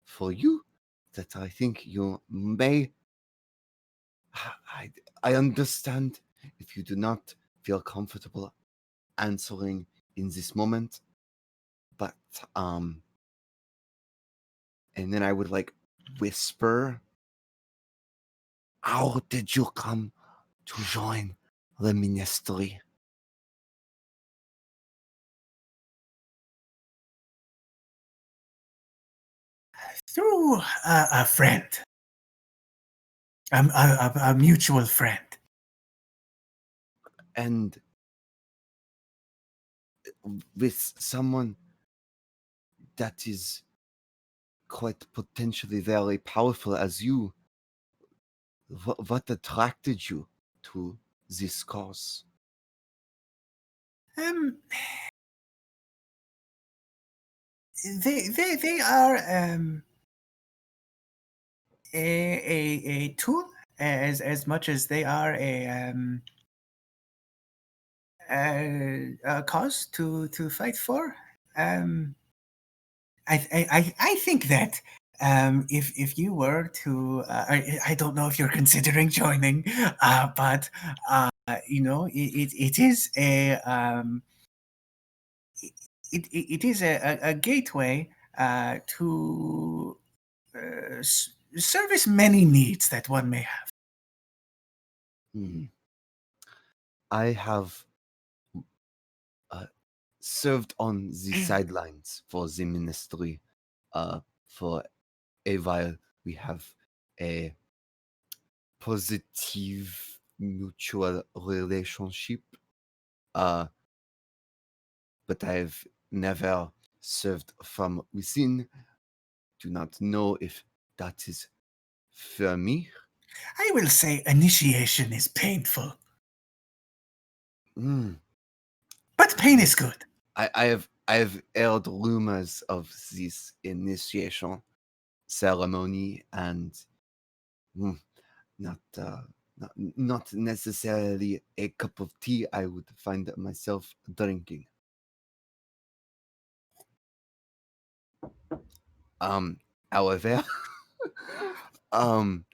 for you that I think you may. I understand if you do not feel comfortable answering in this moment, but and then I would like whisper, how did you come to join the ministry? Through a friend. A mutual friend. And with someone that is quite potentially very powerful as you, what attracted you to this cause? They are a tool as much as they are a cause to fight for. I think that if you were to I don't know if you're considering joining, but it is it is a gateway to service many needs that one may have. I have served on the sidelines for the ministry for a while. We have a positive mutual relationship, but I've never served from within. Do not know if that is for me. I will say initiation is painful, but pain is good. I have heard rumors of this initiation ceremony, and not necessarily a cup of tea I would find myself drinking. However, um,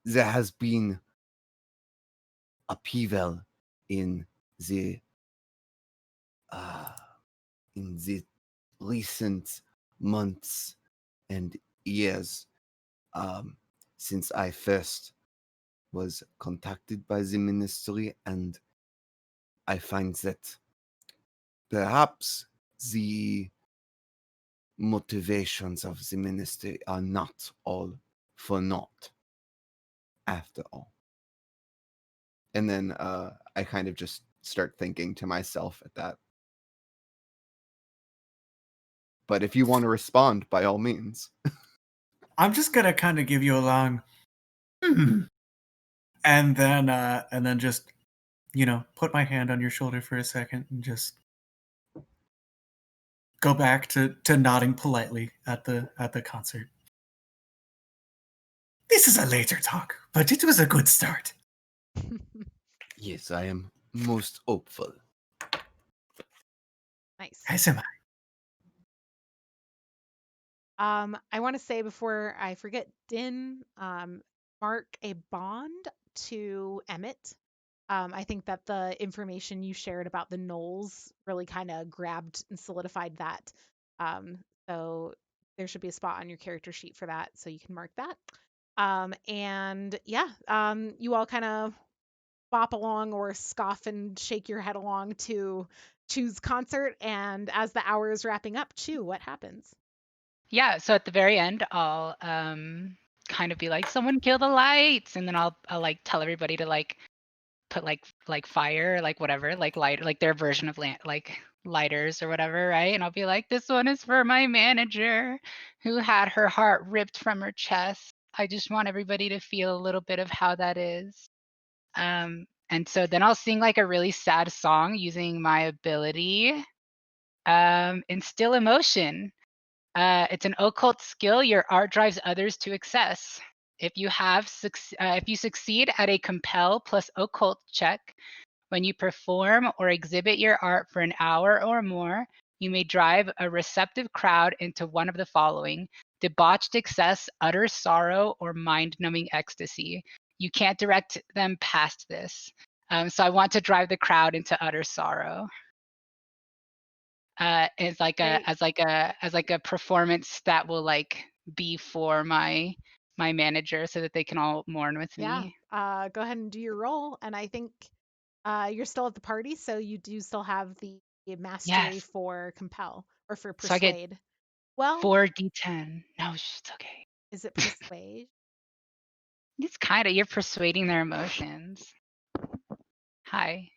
there has been upheaval in the uh, in the recent months and years, since I first was contacted by the ministry, and I find that perhaps the motivations of the ministry are not all for naught after all. And then I kind of just start thinking to myself at that. But if you want to respond, by all means. I'm just gonna kind of give you a long, and then just, put my hand on your shoulder for a second and just go back to nodding politely at the concert. This is a later talk, but it was a good start. Yes, I am most hopeful. Nice. As am I. I want to say before I forget, Din, mark a bond to Emmett. I think that the information you shared about the Knolls really kind of grabbed and solidified that. So there should be a spot on your character sheet for that, so you can mark that. And yeah, you all kind of bop along or scoff and shake your head along to Chew's concert. And as the hour is wrapping up, Chew, what happens? Yeah, so at the very end, I'll kind of be like, someone kill the lights, and then I'll like tell everybody to like put like fire, like whatever, like light, like their version of like lighters or whatever, right? And I'll be like, this one is for my manager who had her heart ripped from her chest. I just want everybody to feel a little bit of how that is. And so then I'll sing like a really sad song using my ability, instill emotion. It's an occult skill. Your art drives others to excess. If you succeed at a compel plus occult check, when you perform or exhibit your art for an hour or more, you may drive a receptive crowd into one of the following: debauched excess, utter sorrow, or mind-numbing ecstasy. You can't direct them past this. So I want to drive the crowd into utter sorrow. As like a Great. as like a performance that will like be for my manager so that they can all mourn with Yeah. me. Go ahead and do your roll. And I think you're still at the party, so you do still have the mastery Yes. for compel or for So I get persuade. Well, 4d10. No, it's okay. is it persuade? It's kind of, you're persuading their emotions. Hi.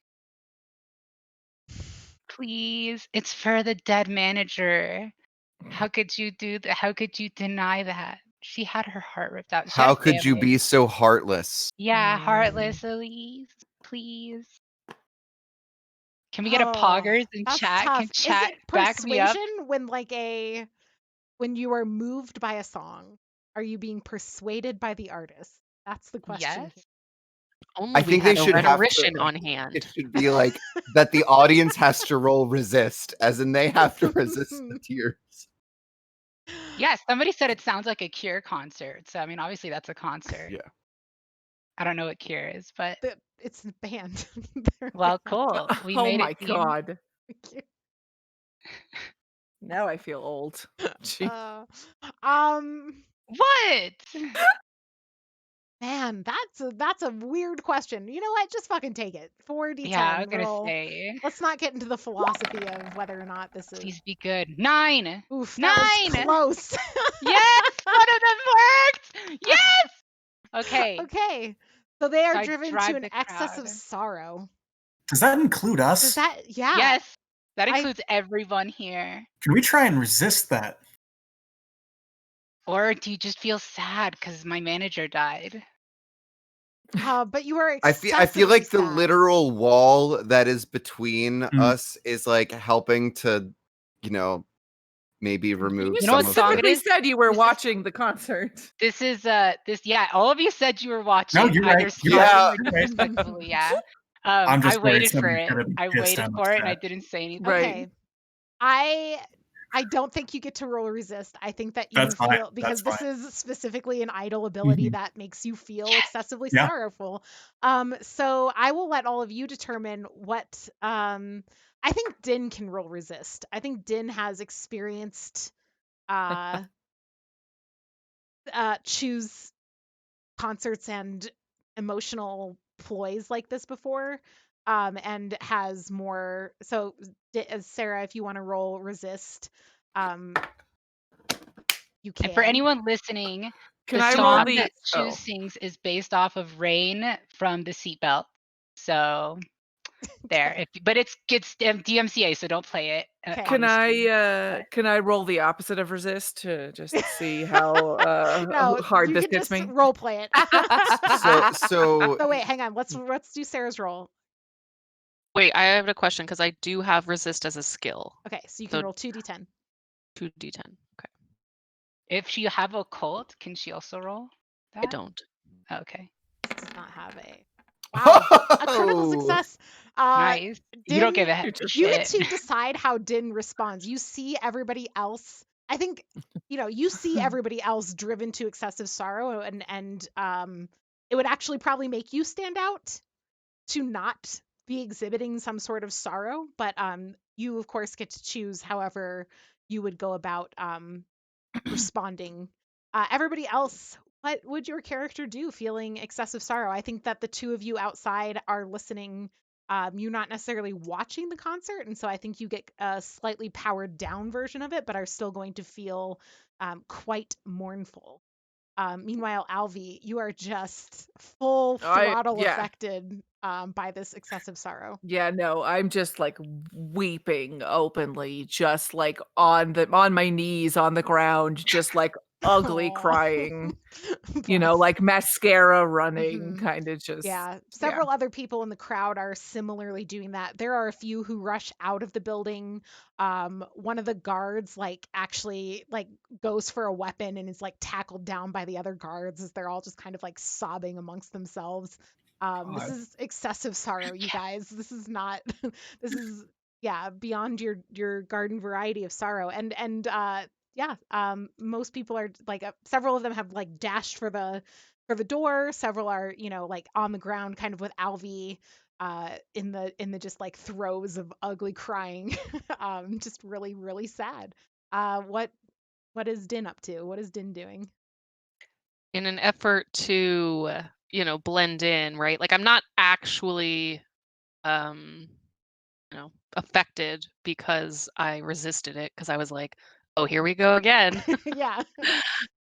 Please. It's for the dead manager. How could you do that? How could you deny that? She had her heart ripped out. She had How a could you family. be so heartless? Yeah, heartless, Elise. Please. Can we get a Oh, poggers in that's chat? Can tough. Is chat it back me up? persuasion when you are moved by a song? Are you being persuaded by the artist? That's the question Yes. here. Only I we think they had a should have rhetorician to. on It hand. should be like that the audience has to roll resist, as in they have to resist the tears. Yes, somebody said it sounds like a Cure concert. So I mean, obviously that's a concert. Yeah. I don't know what Cure is, but It's the band. They're a well, band. cool. We Oh made my it seem. god. Now I feel old. Gee. Um, What? man, that's a weird question. You know what? Just fucking take it. Yeah, I 4d10 was gonna roll. say, Let's not get into the philosophy of whether or not this is. please be good. 9. Oof, that was 9. close. Yes, one of them worked. Yes. Okay. Okay. So they are So I driven to drive an the excess of crowd. sorrow. Does that include Does us? that, yeah. Yes, that I includes everyone here. Can we try and resist that? Or do you just feel sad because my manager died? but you are I feel like the sad. literal wall that is between Mm. us is like helping to, maybe remove You know what some of song the. it specifically is? said you were This is- watching the concert. This is yeah, all of you said you were watching No, you're either right. You're slowly Yeah. or disrespectfully, yeah. I'm I just worried waited for somebody's it. gonna be I pissed waited and for it and I upset. didn't say anything. Right. Okay. I don't think you get to roll resist. I think that you That's fine. feel, because That's this is specifically an idle ability Mhm. that makes you feel Yes. excessively Yeah. sorrowful. So I will let all of you determine what I think Din can roll resist. I think Din has experienced choose concerts and emotional ploys like this before, and has more. So Sarah, if you want to roll resist, you And for can. anyone listening, Can the I roll song the? that Oh. Choose sings is based off of Rain from the Seatbelt. So there. Okay. But it's DMCA, so don't play it. Okay. On the stream. Can I roll the opposite of resist to just see how No, hard you this can gets just me? role play it. So So wait, hang on. Let's do Sarah's roll. Wait, I have a question because I do have resist as a skill. Okay, so you can So- roll 2d10. 2d10. Okay. If you have a cult, can she also roll that? I don't. Okay. Does not have a. Wow, a critical Oh. success. Nice. You don't give a You're just- You get shit. to decide how Din responds. You see everybody else. I think you see everybody else driven to excessive sorrow, and it would actually probably make you stand out to not be exhibiting some sort of sorrow. But you of course get to choose however you would go about responding. Everybody else, what would your character do feeling excessive sorrow? I think that the two of you outside are listening. You're not necessarily watching the concert, and so I think you get a slightly powered down version of it, but are still going to feel quite mournful. Meanwhile, Alvi, you are just full throttle yeah. affected by this excessive sorrow. Yeah, no, I'm just like weeping openly, just like on my knees on the ground, just like ugly Aw. crying. Bless. Like mascara running, Mhm. kind of just. Yeah, several other people in the crowd are similarly doing that. There are a few who rush out of the building. One of the guards actually goes for a weapon and is tackled down by the other guards as they're all just kind of sobbing amongst themselves. This God. is excessive sorrow, you guys. This is not. This is beyond your garden variety of sorrow. And most people are several of them have dashed for the door. Several are on the ground kind of with Alvi in the just throes of ugly crying. Just really really sad. What is Din up to? What is Din doing? In an effort to, blend in, right? Like I'm not actually affected because I resisted it because I was like, oh, here we go again. Yeah.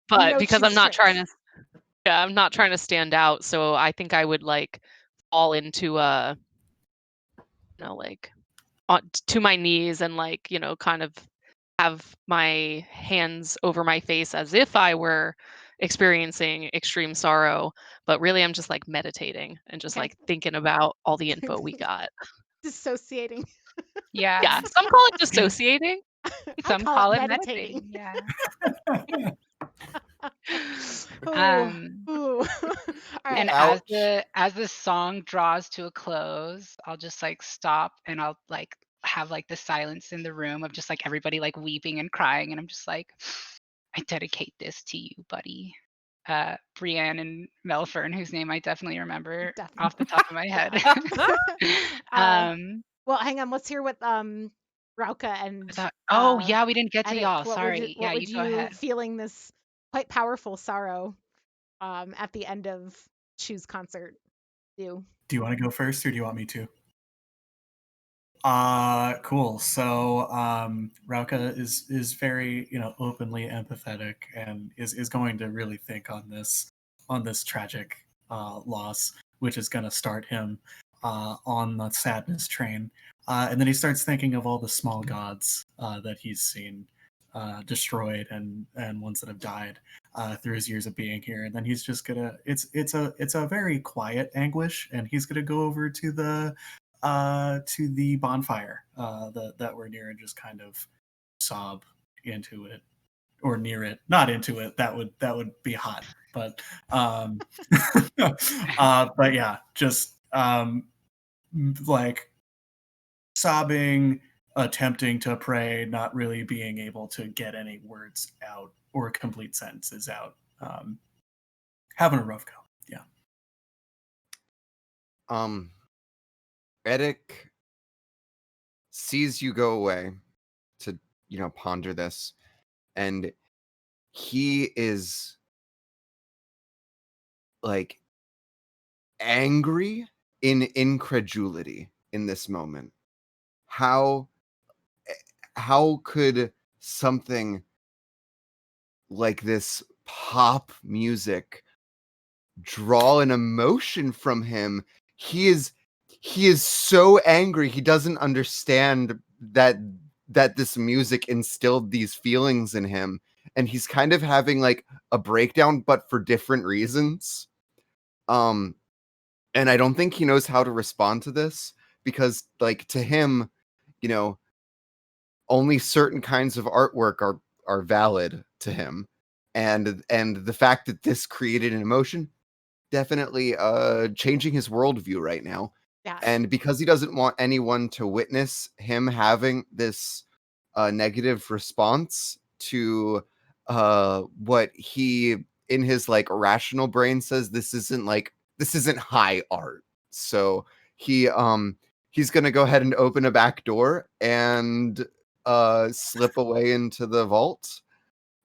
But because choose strengths. I'm not trying to stand out, so I think I would fall into to my knees and kind of have my hands over my face as if I were experiencing extreme sorrow, but really I'm just meditating and just Okay. thinking about all the info we got. Dissociating. Yeah. Yeah, some call it dissociating. Some call call it it meditating. meditating. Yeah. Ooh. All And right. as the song draws to a close, I'll just stop and I'll have the silence in the room of just everybody weeping and crying, and I'm just I dedicate this to you, buddy. Brienne and Melfern, whose name I definitely remember off the top of my head. Well, hang on. Let's hear what Rauka and oh yeah, we didn't get to Edit, y'all. what Sorry. would Yeah, you go ahead. feeling this quite powerful sorrow at the end of Choose concert do? Do you want to go first or do you want me to? Cool. So Rauka is very, openly empathetic and is going to really think on this tragic loss, which is going to start him on the sadness train. And then he starts thinking of all the small gods that he's seen destroyed and ones that have died through his years of being here. And then he's just gonna it's a very quiet anguish, and he's gonna go over to the bonfire that we're near and just kind of sob into it or near it. Not into it. That would be hot. But but yeah, just like sobbing, attempting to pray, not really being able to get any words out or complete sentences out. Having a rough go. Yeah. Edic sees you go away to, ponder this, and he is like angry in incredulity in this moment. How could something like this pop music draw an emotion from him? He is so angry. He doesn't understand that this music instilled these feelings in him, and he's kind of having like a breakdown, but for different reasons. And I don't think he knows how to respond to this, because like to him, only certain kinds of artwork are valid to him, and the fact that this created an emotion, definitely changing his worldview right now. Yeah. And because he doesn't want anyone to witness him having this negative response to what he in his like rational brain says, this isn't high art. So he's gonna go ahead and open a back door and slip away into the vault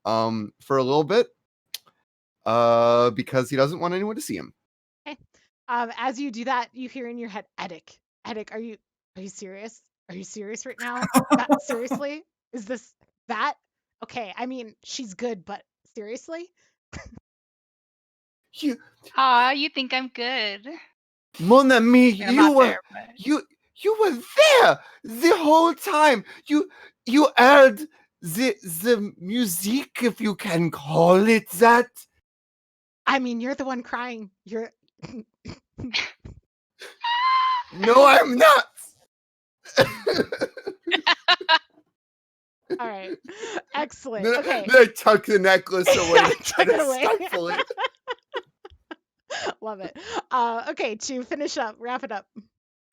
for a little bit because he doesn't want anyone to see him. Okay. As you do that, you hear in your head, Edic. Edic, are you serious? Are you serious right now? Seriously? Is this that? Okay, I mean, she's good, but seriously? You, Aw, you think I'm good. Mon ami, I'm not there, but you were there the whole time. You heard the music, if you can call it that. I mean, you're the one crying. You're No, I'm not. all right. Excellent. Then, Okay. then I tuck the necklace away to try Tuck it to away. stifle it. Love it. Okay, to finish up, wrap it up.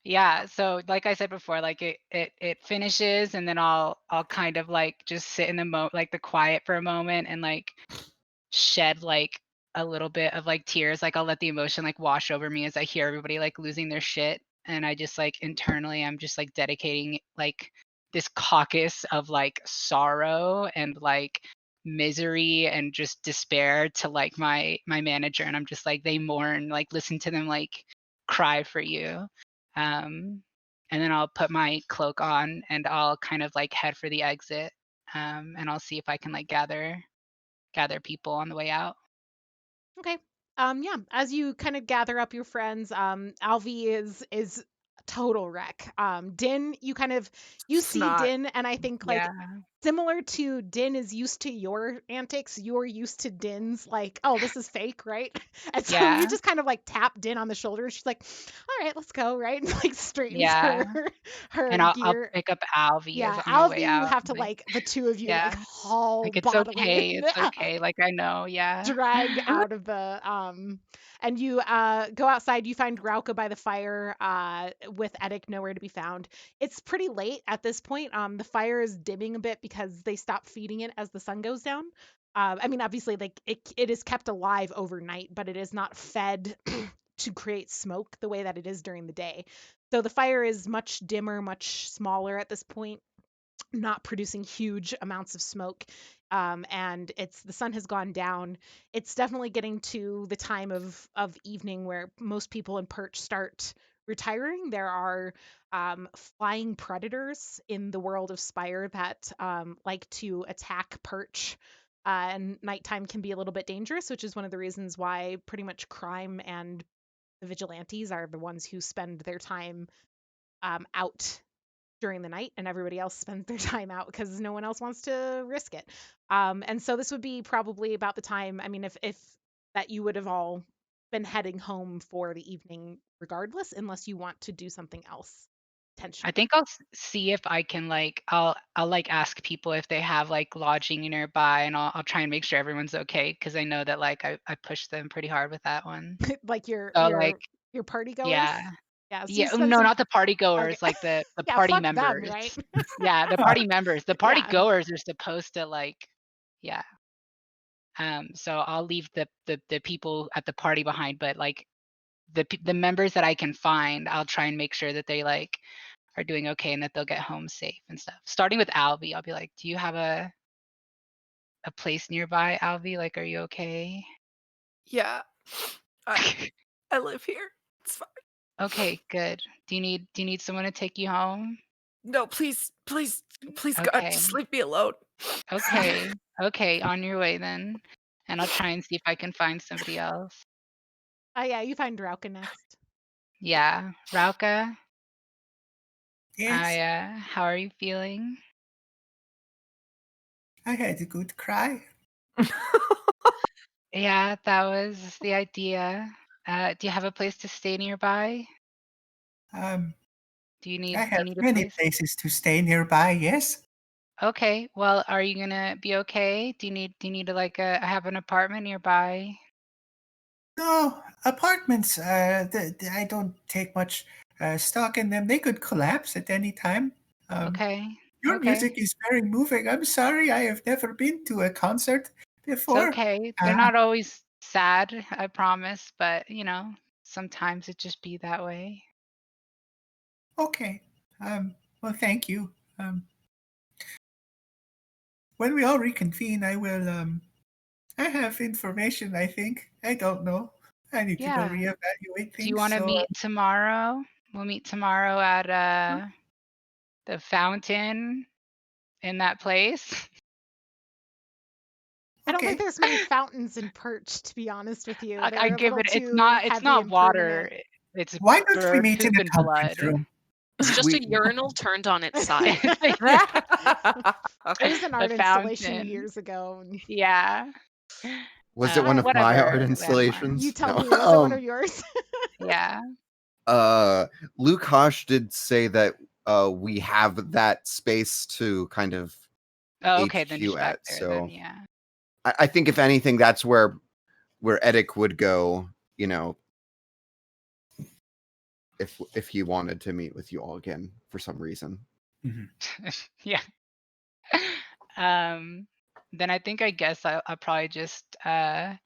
yeah, so like I said before, like it finishes, and then I'll kind of like just sit in the like the quiet for a moment and like shed like a little bit of like tears. Like I'll let the emotion like wash over me as I hear everybody like losing their shit, and I just like internally I'm just like dedicating like this caucus of like sorrow and like misery and just despair to like my manager, and I'm just like, they mourn, like listen to them like cry for you. And then I'll put my cloak on and I'll kind of like head for the exit, and I'll see if I can like gather people on the way out. Okay. Yeah, as you kind of gather up your friends, Alvi is total wreck. Din, you see Snot. Din, and I think like Yeah. similar to Din is used to your antics, you're used to Din's like, oh, this is fake, right? And so you Yeah. just kind of like tap Din on the shoulder, and she's like, all right, let's go, right? And like straightens Yeah. her And I'll gear. pick up Alvi as Yeah, on my way Alvi, you out. have to like the two of you like Yeah. haul Like it's bodily okay. It's okay. Like I know. Yeah. drag out of the and you go outside. You find Grauka by the fire with Edic nowhere to be found. It's pretty late at this point. The fire is dimming a bit because they stop feeding it as the sun goes down. I mean, obviously, like it is kept alive overnight, but it is not fed to create smoke the way that it is during the day. So the fire is much dimmer, much smaller at this point, not producing huge amounts of smoke. And it's the sun has gone down. It's definitely getting to the time of evening where most people in perch start retiring. There are flying predators in the world of Spire that like to attack perch. And nighttime can be a little bit dangerous, which is one of the reasons why pretty much crime and the vigilantes are the ones who spend their time out during the night, and everybody else spends their time out because no one else wants to risk it. And so this would be probably about the time, I mean, if that you would have all been heading home for the evening regardless, unless you want to do something else. tension. I think I'll see if I can I'll like ask people if they have like lodging nearby, and I'll try and make sure everyone's okay, because I know that like I pushed them pretty hard with that one. Like your So like party goers. yeah. Yeah. So you Yeah, spend no, some. not the party Okay. goers, like the Yeah. party Fuck them, members. right? Yeah, the party members. The party Yeah. goers are supposed to like, yeah. So I'll leave the people at the party behind, but like the members that I can find, I'll try and make sure that they like are doing okay and that they'll get home safe and stuff. Starting with Alvy, I'll be like, "Do you have a place nearby, Alvy? Like, are you okay?" Yeah. I live here. It's fine. Okay, good. Do you need someone to take you home? No, please, God, Okay. just leave me alone. Okay. Okay, on your way then. And I'll try and see if I can find somebody else. Yeah, you find Rauka next. Yeah. Rauka, Yes, how are you feeling? I had a good cry. Yeah, that was the idea. Do you have a place to stay nearby? Um, Do you I have need a many place? places to stay nearby. Yes. Okay. Well, are you gonna be okay? Do you need to like have an apartment nearby? No, apartments. I don't take much stock in them. They could collapse at any time. Okay. Your Okay. music is very moving. I'm sorry, I have never been to a concert It's before. okay. They're not always sad, I promise, but sometimes it just be that way. Okay. Well, thank you. When we all reconvene, I will. I have information. I think. I don't know. I need to go Yeah. reevaluate Do you things. want to So, meet tomorrow? We'll meet tomorrow at the fountain in that place. I don't think okay. there's many fountains in Perch, to be honest with you. I They're a give little it. too It's heavy not and water. permanent. It's Why don't we bird meet in poop a and conference blood. room? It's just We- a urinal turned on its side. It was an art The installation fountain. years ago. Yeah. Was it one of my art Whatever, installations? You tell No. me, was it one of yours? Yeah. Luke Hosh did say that we have that space to kind of Oh, okay. Then HQ just back at. there. So Then yeah. I think if anything, that's where Edic would go. If he wanted to meet with you all again for some reason. Yeah. Then I guess I'll probably just I'll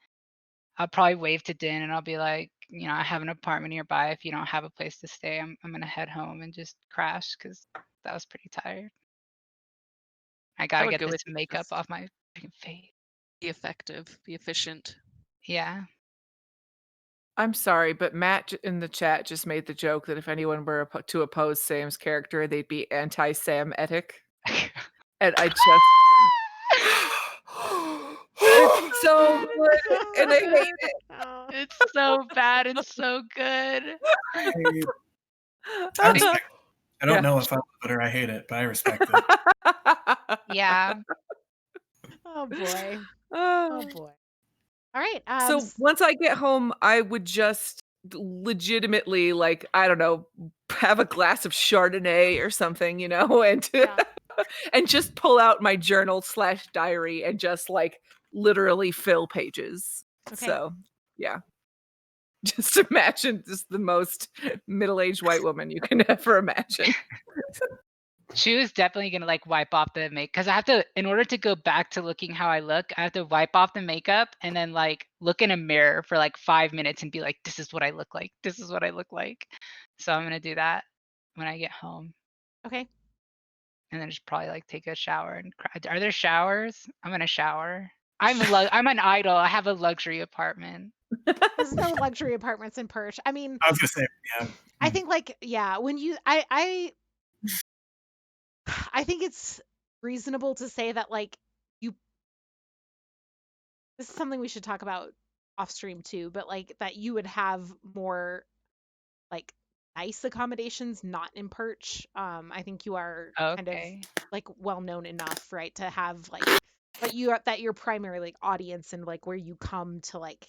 probably wave to Din and I'll be like, I have an apartment nearby. If you don't have a place to stay, I'm gonna head home and just crash because that was pretty tired. I gotta would get go this with you, makeup just- off my freaking face. Be effective, be efficient. Yeah. I'm sorry, but Matt in the chat just made the joke that if anyone were to oppose Sam's character, they'd be anti-Sam Etic. And I just it's so good and I hate it. It's so bad and so good. I respect it. I don't Yeah. know if I love it or I hate it, but I respect it. Yeah. Oh boy. Oh boy. All right. So once I get home, I would just legitimately, like, I don't know, have a glass of Chardonnay or something, and Yeah. and just pull out my journal / diary and just like literally fill pages. Okay. So yeah. Just imagine just the most middle-aged white woman you can ever imagine. She was definitely gonna like wipe off the make because I have to, in order to go back to looking how I look, I have to wipe off the makeup and then like look in a mirror for like 5 minutes and be like, this is what I look like. This is what I look like. So I'm gonna do that when I get home. Okay. And then just probably like take a shower and cry. Are there showers? I'm gonna shower. I'm an idol. I have a luxury apartment. There's no luxury apartments in Perch. I mean, I was gonna say, yeah. I think like, yeah, when you I think it's reasonable to say that like this is something we should talk about off stream too, but like that you would have more like nice accommodations not in Perch. I think you are kind of Okay. like well known enough, right, to have like, but that your primary like audience and like where you come to like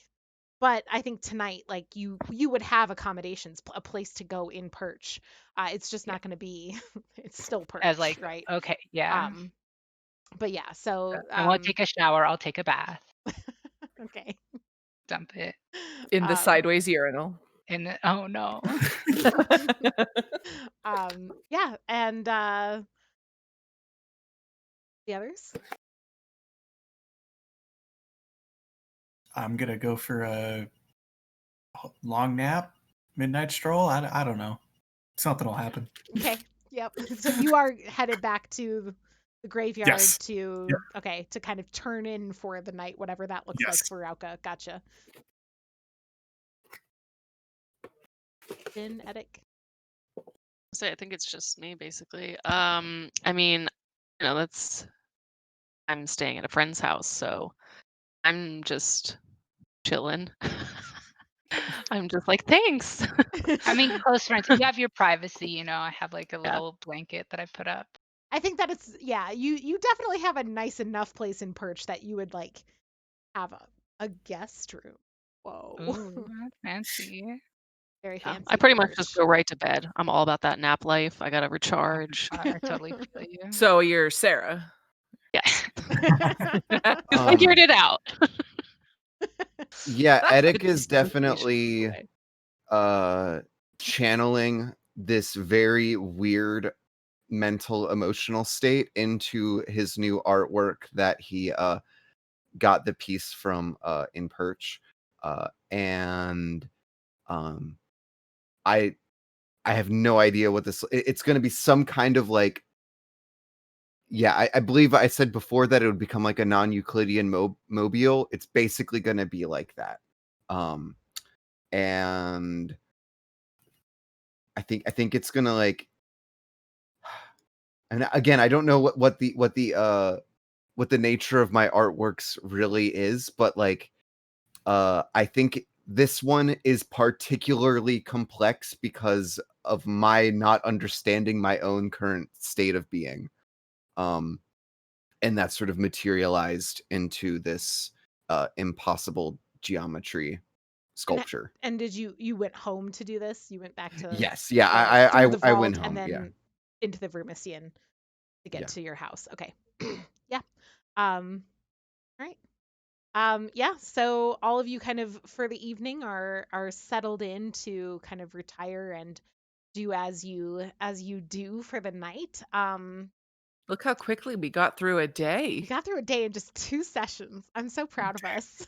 But I think tonight, like you would have accommodations, a place to go in Perch. It's just Yeah. not going to be. It's still Perch, As like, right? okay, yeah. But yeah. So I won't take a shower. I'll take a bath. okay. Dump it In the sideways urinal. in the. Oh no. Yeah, and the others. I'm gonna go for a long nap, midnight stroll. I don't know. Something will happen. Okay. Yep. So you are headed back to the graveyard Yes. to Yep. okay, to kind of turn in for the night, whatever that looks like Yes. for Rauka. Gotcha. In Edic. I think it's just me basically. I mean, that's I'm staying at a friend's house, so I'm just chilling. I'm just like, thanks. I mean, close friends. You have your privacy. I have like a Yeah. little blanket that I put up. I think that it's you definitely have a nice enough place in Perch that you would like have a guest room. Whoa. Ooh, fancy. Very Yeah, fancy. I pretty for much just Perch. go right to bed. I'm all about that nap life. I gotta recharge. I totally feel you. So you're Sarah. Yes. I Um, figured it out. Yeah, That's Edic Good is definitely way. channeling this very weird mental emotional state into his new artwork that he got the piece from in Perch. And I have no idea what this it's going to be some kind of like I believe I said before that it would become like a non-Euclidean mobile. It's basically going to be like that. And I think it's going to like and again, I don't know what the nature of my artworks really is, but like I think this one is particularly complex because of my not understanding my own current state of being. And that sort of materialized into this impossible geometry sculpture. And did you went home to do this? You went back to Yes, yeah, through the I vault went and home, then yeah. into the Vermisian to get Yeah. to your house. Okay. Yeah. All right. Yeah, so all of you kind of for the evening are settled in to kind of retire and do as you do for the night. Look how quickly we got through a We day. got through a day in just 2 sessions. I'm so proud of us.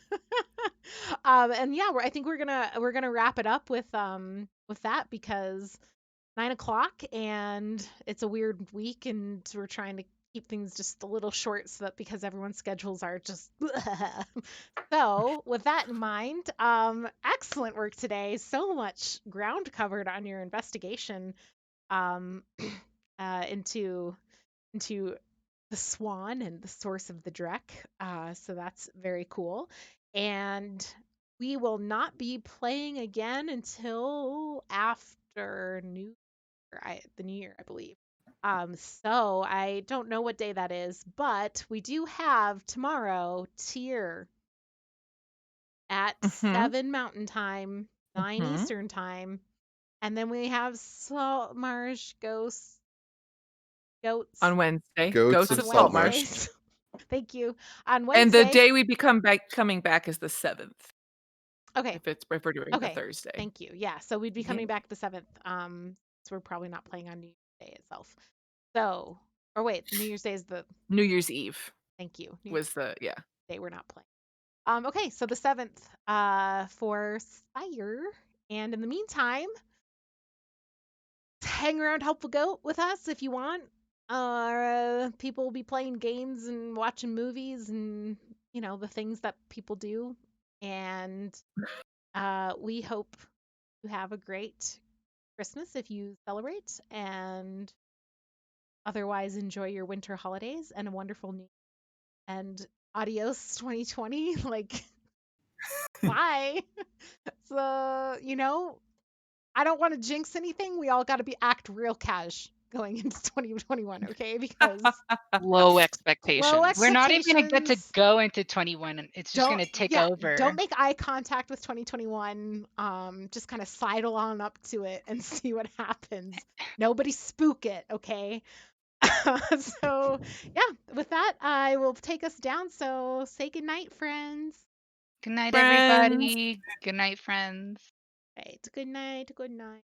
And yeah, I think we're gonna wrap it up with that because 9 o'clock and it's a weird week and we're trying to keep things just a little short so that because everyone's schedules are just so with that in mind, excellent work today. So much ground covered on your investigation um into the swan and the source of the Drek. So that's very cool. And we will not be playing again until after the New Year, I believe. So I don't know what day that is, but we do have tomorrow tier at 7 Mountain Time, 9 Eastern Time, and then we have Salt Marsh Goats On Wednesday. Goats Goats of of on Saltmarsh. Wednesdays. Thank you. On And the Wednesday. day we coming back is the 7th. Okay. If we're doing the Thursday. Thank you. Yeah. So we'd be coming Yeah. back the 7th. So we're probably not playing on New Year's Day itself. So, or wait, New Year's Day is the New Year's Eve thank you. New was the Day we're not playing. Okay, so the 7th for Spire. And in the meantime, hang around Helpful Goat with us if you want. People will be playing games and watching movies and the things that people do. And we hope you have a great Christmas if you celebrate, and otherwise enjoy your winter holidays and a wonderful new and adios 2020. Like, bye. So I don't want to jinx anything. We all got to act real cash going into 2021, okay? Because Low expectations. low We're not even gonna get to expectations. go into 21. And it's just gonna take over. Don't make eye contact with 2021. Just kind of sidle on up to it and see what happens. Nobody spook it, okay? So yeah, with that, I will take us down. So say goodnight, friends. Good night, Friends. everybody. Good night, friends. Right, good night, good night.